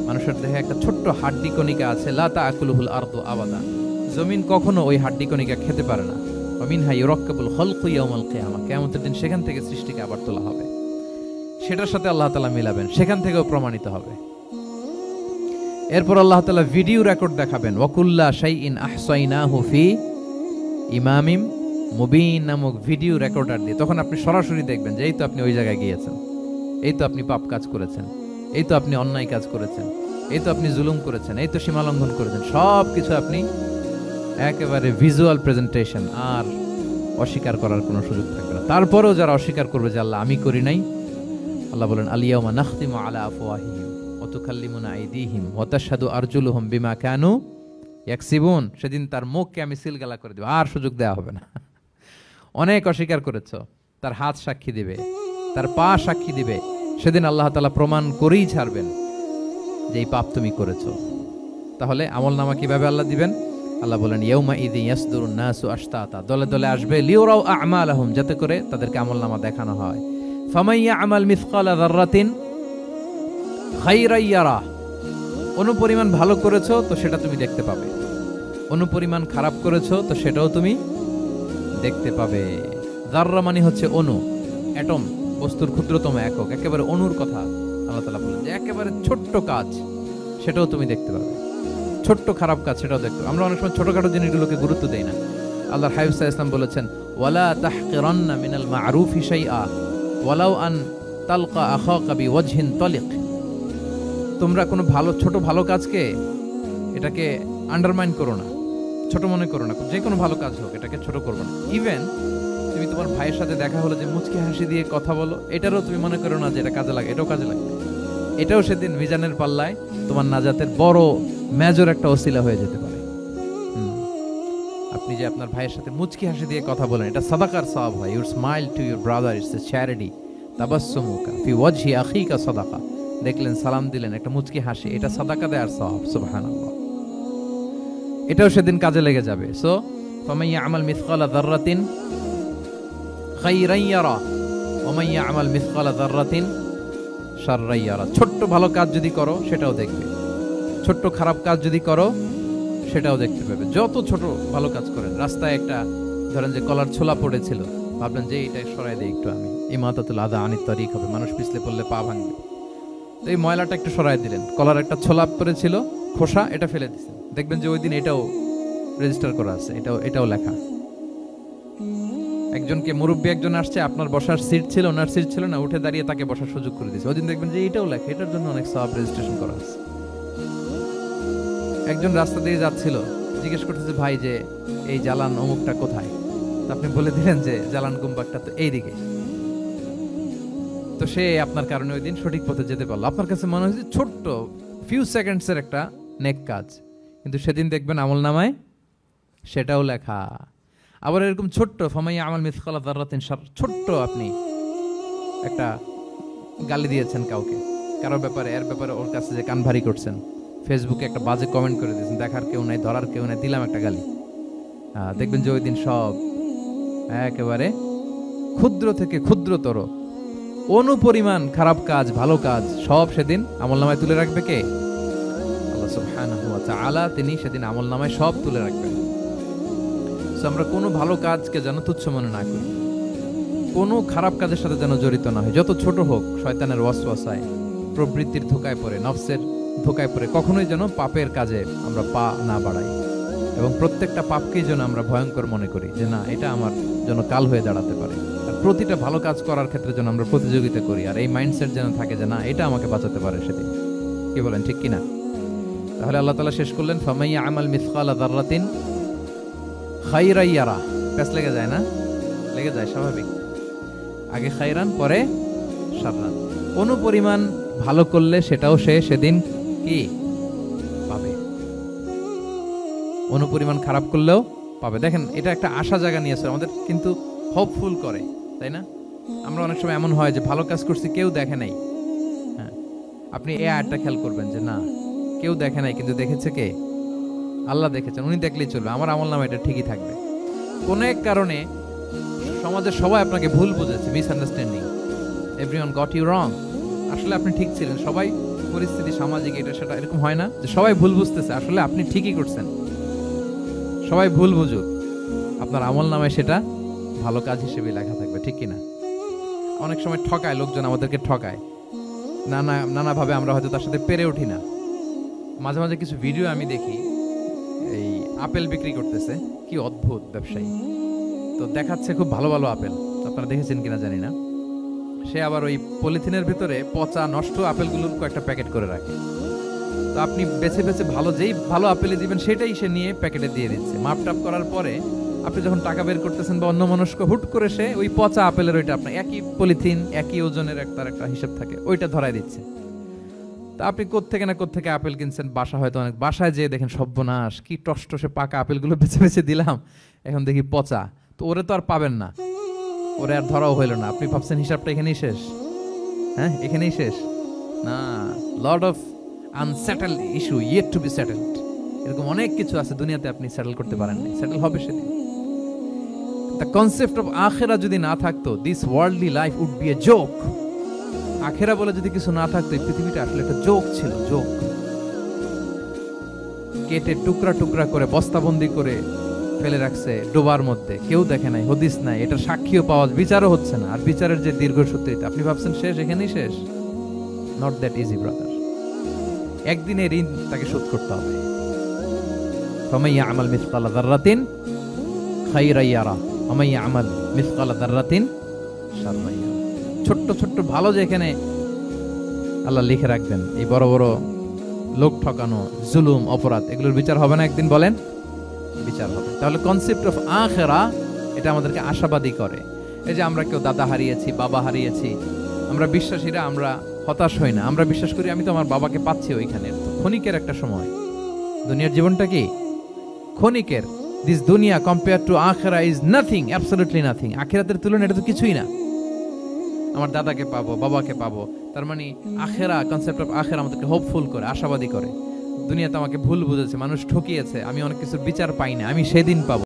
মানুষের দেহে একটা ছোট্ট হাড্ডি কণিকা আছে। লা তাআকুলুহুল আরদু আবাদা, জমিন কখনো ওই হাড্ডি কণিকা খেতে পারে না। ওয়া মিনহা ইউরাক্কাবুল খালকু ইয়াউমাল কিয়ামা, কিয়ামতের দিন সেখান থেকে সৃষ্টিকে আবার তোলা হবে। সেটার সাথে আল্লাহ তাআলা মিলাবেন, সেখান থেকেও প্রমাণিত হবে। এরপর আল্লাহ তাআলা ভিডিও রেকর্ড দেখাবেন। ওয়াকুল্লা শাইইন আহসাইনাহু ফি ইমামিম মুবিন নামক ভিডিও রেকর্ডার দিয়ে। তখন আপনি সরাসরি দেখবেন যে এই তো আপনি ওই জায়গায় গিয়েছেন, এই তো আপনি পাপ কাজ করেছেন, এই তো আপনি অন্যায় কাজ করেছেন, এই তো আপনি জুলুম করেছেন, এই তো সীমালঙ্ঘন করেছেন। সব কিছু আপনি একেবারে ভিজুয়াল প্রেজেন্টেশন, আর অস্বীকার করার কোনো সুযোগ থাকবে না। তারপরেও যারা অস্বীকার করবে যে আল্লাহ আমি করি নাই, আল্লাহ বলেন আলিয়াউমা নাখতিমু আলা আফওয়াহিহিম ওয়া তুকাল্লিমুনা আইদিহিম ওয়া তাশহাদু আরজুলুহুম বিমা কানু ইয়াকসিবুন। সেদিন তার মুখকে আমি সিলগালা করে দেব, আর সুযোগ দেওয়া হবে না। অনেক অস্বীকার করেছো, তার হাত সাক্ষী দিবে, তার পা সাক্ষী দিবে। সেদিন আল্লাহ তাআলা প্রমাণ করেই ছাড়বেন যে এই পাপ তুমি করেছো। তাহলে আমলনামা কিভাবে আল্লাহ দিবেন? আল্লাহ বলেন ইয়াউমা ইযি ইয়াসদুরুন নাসু আশতাতা, দলে দলে আসবে, লিউরাউ আ'মালাহুম, যাতে করে তাদেরকে আমলনামা দেখানো হয়। ফামান ইয়া'মাল মিসকালা যাররাতিন খায়রান ইয়ারা, অনুপরিমাণ ভালো করেছো তো সেটা তুমি দেখতে পাবে, অনুপরিমাণ খারাপ করেছো তো সেটাও তুমি দেখতে পাবে। যাররা মানে হচ্ছে অণু, অ্যাটম, বস্তুর ক্ষুদ্রতম একক, একেবারে অণুর কথা আল্লাহ তাআলা বলেন যে একেবারে ছোট্ট কাজ সেটাও তুমি দেখতে পাবে, ছোট্ট খারাপ কাজ সেটাও দেখতে পাবে। আমরা অনেক সময় ছোটখাটো জিনিসগুলোকে গুরুত্ব দেই না। আল্লাহর হাবিব সাল্লাল্লাহু আলাইহি ওয়াসাল্লাম বলেছেন ওয়ালা তাহকিরান্না মিনাল মা'রুফি শাইআ ওয়ালাউ আন তালকা আখাকা বিওয়াজহিন তালিক। তোমরা কোনো ছোট ভালো কাজকে এটাকে আন্ডারমাইন করো না, ছোট মনে করো না। যে কোনো ভালো কাজ হোক এটাকে ছোট করবে না। ইভেন তুমি তোমার ভাইয়ের সাথে দেখা হলো যে মুচকি হাসি দিয়ে কথা বলো, এটারও তুমি মনে করো না যে এটা কাজে লাগে, এটাও কাজে লাগবে। এটাও সেদিন মিজানের পাল্লায় তোমার নাজাতের বড় মেজর একটা ওসিলা হয়ে যেতে পারে। আপনি যে আপনার ভাইয়ের সাথে মুচকি হাসি দিয়ে কথা বলেন, এটা সাদাকার সওয়াব হয়। Your smile to your brother, it's a charity. তাবাসসুমুকা ফি ওয়াজহি আখিকা সাদাকা, দেখলেন সালাম দিলেন, একটা মুচকি হাসি, এটা সাদাকা দেওয়ার সওয়াব। সুবহানাল্লাহ, এটাও সেদিন কাজে লেগে যাবে। সো ফামান ইয়া'মাল মিসকালা যাররাতিন খায়রান ইয়ারা ওয়া মান ইয়া'মাল মিসকালা যাররাতিন শাররান ইয়ারা। ছোট্ট ভালো কাজ যদি করো সেটাও দেখবে, ছোট্ট খারাপ কাজ যদি করো সেটাও দেখতে পাবে। যত ছোট ভালো কাজ করেন, রাস্তায় একটা ধরেন যে কলার ছোলা পড়েছিল, ভাবলেন যে এটা সরাই দেই একটু, আমি ইমাতাতুল আযা আনিত তারিক হবে, মানুষ পিছলে পড়লে পা ভাঙবে, তো এই ময়লাটা একটু সরাই দিলেন। কলার একটা ছোলা পড়েছিল, খোসা, এটা ফেলে দিচ্ছেন, দেখবেন যে ওই দিন এটাও রেজিস্টার করা আছে, এটাও লেখা। একজনকে মুরব্বী একজন আসছে, আপনার বসার সিট ছিল, ওনার সিট ছিল না, উঠে দাঁড়িয়ে তাকে বসার সুযোগ করে দিয়েছে, ওই দিন দেখবেন যে এটাও লেখা, এটার জন্য অনেক সওয়াব রেজিস্ট্রেশন করা আছে। একজন রাস্তা দিয়ে যাচ্ছিল, জিজ্ঞেস করতেছে ভাই যে এই জালান অমুকটা কোথায়, আপনি বলে দিলেন যে জালান গুম্বারটা তো এইদিকে, তো সে আপনার কারণে ওই দিন সঠিক পথে যেতে পারলো। আপনার কাছে মনে হয়েছে ছোট্ট ফিউ সেকেন্ডসের একটা নেক কাজ, কিন্তু সেদিন দেখবেন আমলনামায় সেটাও লেখা। আবার এরকম ছোট্ট ফামাইয়া আমাল মিসকালা যাররাতিন শার, ছোট্ট আপনি একটা গালি দিয়েছেন কাউকে, কারোর ব্যাপারে, এর ব্যাপারে ওর কাছে যে কান ভারী করছেন, ফেসবুকে একটা বাজে কমেন্ট করে দিয়েছেন, দেখার কেউ নাই, ধরার কেউ নাই, দিলাম একটা গালি। দেখবেন যে ওই দিন সব একেবারে ক্ষুদ্র থেকে ক্ষুদ্রতর অনুপরিমাণ খারাপ কাজ, ভালো কাজ সব সেদিন আমলনামায় তুলে রাখবে কে? আল্লাহ সুবহানাহু ওয়া তাআলা, তিনি সেদিন আমলনামায় সব তুলে রাখবেন। সো আমরা কোনো ভালো কাজকে যেন তুচ্ছ মনে না করি, কোনো খারাপ কাজের সাথে যেন জড়িত না হয়, যত ছোট হোক। শয়তানের ওয়াসওয়াসায়, প্রবৃত্তির ধোকায় পড়ে, নফসের ধোকায় পড়ে কখনোই যেন পাপের কাজে আমরা পা না বাড়াই, এবং প্রত্যেকটা পাপকেই যেন আমরা ভয়ঙ্কর মনে করি যে না, এটা আমার জন্য কাল হয়ে দাঁড়াতে পারে। আর প্রতিটা ভালো কাজ করার ক্ষেত্রে যেন আমরা প্রতিযোগিতা করি, আর এই মাইন্ডসেট যেন থাকে যে না, এটা আমাকে বাঁচাতে পারে সেদিন। কি বলেন, ঠিক কিনা? তাহলে আল্লাহ তাআলা শেষ করলেন, ফামাইয়া আমাল মিসকালা যাররাতিন খাইরান ইয়ারা। প্যাস লেগে যায় না? লেগে যায়, স্বাভাবিক। আগে খাইরান, পরে শাররান। অনুপরিমাণ ভালো করলে সেটাও সে সেদিন কি পাবে, অনুপরিমাণ খারাপ করলেও পাবে। দেখেন, এটা একটা আশা জায়গা নিয়েছে আমাদের, কিন্তু হোপফুল করে, তাই না? আমরা অনেক সময় এমন হয় যে ভালো কাজ করছি, কেউ দেখে নাই। হ্যাঁ, আপনি এই আয়াতটা খেয়াল করবেন যে না, কেউ দেখে নাই, কিন্তু দেখেছে কে? আল্লাহ দেখেছেন, উনি দেখলেই চলবে, আমার আমলনামা এটা ঠিকই থাকবে। কোন এক কারণে সমাজের সবাই আপনাকে ভুল বুঝেছে, misunderstanding, everyone got you wrong. আসলে আপনি ঠিক ছিলেন, সবাই পরিস্থিতি, সামাজিক, এটা সেটা, এরকম হয় না যে সবাই ভুল বুঝতেছে, আসলে আপনি ঠিকই করছেন। সবাই ভুল বুঝুক, আপনার আমলনামায় সেটা ভালো কাজ হিসেবে লেখা থাকবে, ঠিক কিনা? অনেক সময় ঠকায় লোকজন, আমাদেরকে ঠকায় নানাভাবে, আমরা হয়তো তার সাথে পেরে উঠি না। মাঝে মাঝে কিছু ভিডিও আমি দেখি, এই আপেল বিক্রি করতেছে, কি অদ্ভুত ব্যবসায়ী। তো দেখাচ্ছে খুব ভালো ভালো আপেল, আপনারা দেখেছেন কিনা জানি না। সে আবার ওই পলিথিনের ভিতরে পচা নষ্ট আপেলগুলোর কয়েকটা প্যাকেট করে রাখে। তো আপনি বেছে বেছে যেই ভালো আপেলই দিবেন সেটাই সে নিয়ে প্যাকেটে দিয়ে দিচ্ছে। মাপটাপ করার পরে আপনি যখন টাকা বের করতেছেন বা অন্যমনস্ক, হুট করে সে ওই পচা আপেলের, ওইটা আপনার একই পলিথিন, একই ওজনের তার একটা হিসাব থাকে, ওইটা ধরাই দিচ্ছে। তা আপনি কোত্থেকে আপেল কিনছেন, হয়তো অনেক, বাসায় যেয়ে দেখেন সর্বনাশ, কি টসটসে পাকা আপেলগুলো বেছে বেছে দিলাম, এখন দেখি পচা। তো ওরে তো আর পাবেন না, ওরে আর ধরাও হইল না। আপনি ভাবছেন হিসাবটা এখানেই শেষ? হ্যাঁ, এখানেই শেষ না। Lot of unsettled issue yet to be settled. এরকম অনেক কিছু আছে দুনিয়াতে, আপনি সেটেল করতে পারেন না, সেটেল হবে সেদিন। দ্য কনসেপ্ট অফ আখিরা যদি না থাকতো, this worldly life would be a joke. আখিরা বলে যদি কিছু না থাকতো, এই পৃথিবীটা আসলে একটা জোক ছিল, জোক। কেটে টুকরা টুকরা করে বস্তাবন্দি করে ফেলে রাখছে ডোবার মধ্যে, কেউ দেখে নাই, হদিস নাই, এটা সাক্ষীও পাওয়া, বিচারও হচ্ছে না। আর বিচারের যে দীর্ঘসূত্রিতা, আপনি ভাবছেন শেষ, এখানেই শেষ? Not that easy brother. একদিনের ঋণ তাকে শোধ করতে হবে। ফামাইয়া আমাল মিসকালা যাররাতিন খাইরান ইয়ারা ওয়া মাইয়া আমাল মিসকালা যাররাতিন শাররান ইয়ারা। ছোট্ট ছোট্ট ভালো যেখানে আল্লাহ লিখে রাখবেন, এই বড় বড় লোক ঠকানো, জুলুম, অপরাধ, এগুলোর বিচার হবে না একদিন? বলেন, বিচার হবে। তাহলে কনসেপ্ট অফ আখিরা, এটা আমাদেরকে আশাবাদী করে। এই যে আমরা কেউ দাদা হারিয়েছি, বাবা হারিয়েছি, আমরা বিশ্বাসীরা, আমরা হতাশ হই না, আমরা বিশ্বাস করি আমি তো আমার বাবাকে পাচ্ছি ওইখানে। ক্ষণিকের একটা সময়, দুনিয়ার জীবনটা কি ক্ষণিকের। দিস দুনিয়া কম্পেয়ার টু আখিরা ইজ নাথিং, অ্যাবসলিউটলি নাথিং। আখিরাতের তুলনায় এটা তো কিছুই না। আমার দাদাকে পাবো, বাবাকে পাবো, তার মানে আখিরা, কনসেপ্ট অফ আখিরা আমাদেরকে হোপফুল করে, আশাবাদী করে। দুনিয়াতে আমাকে ভুল বুঝেছে, মানুষ ঠকিয়েছে, আমি অনেক কিছুর বিচার পাই না, আমি সেদিন পাবো।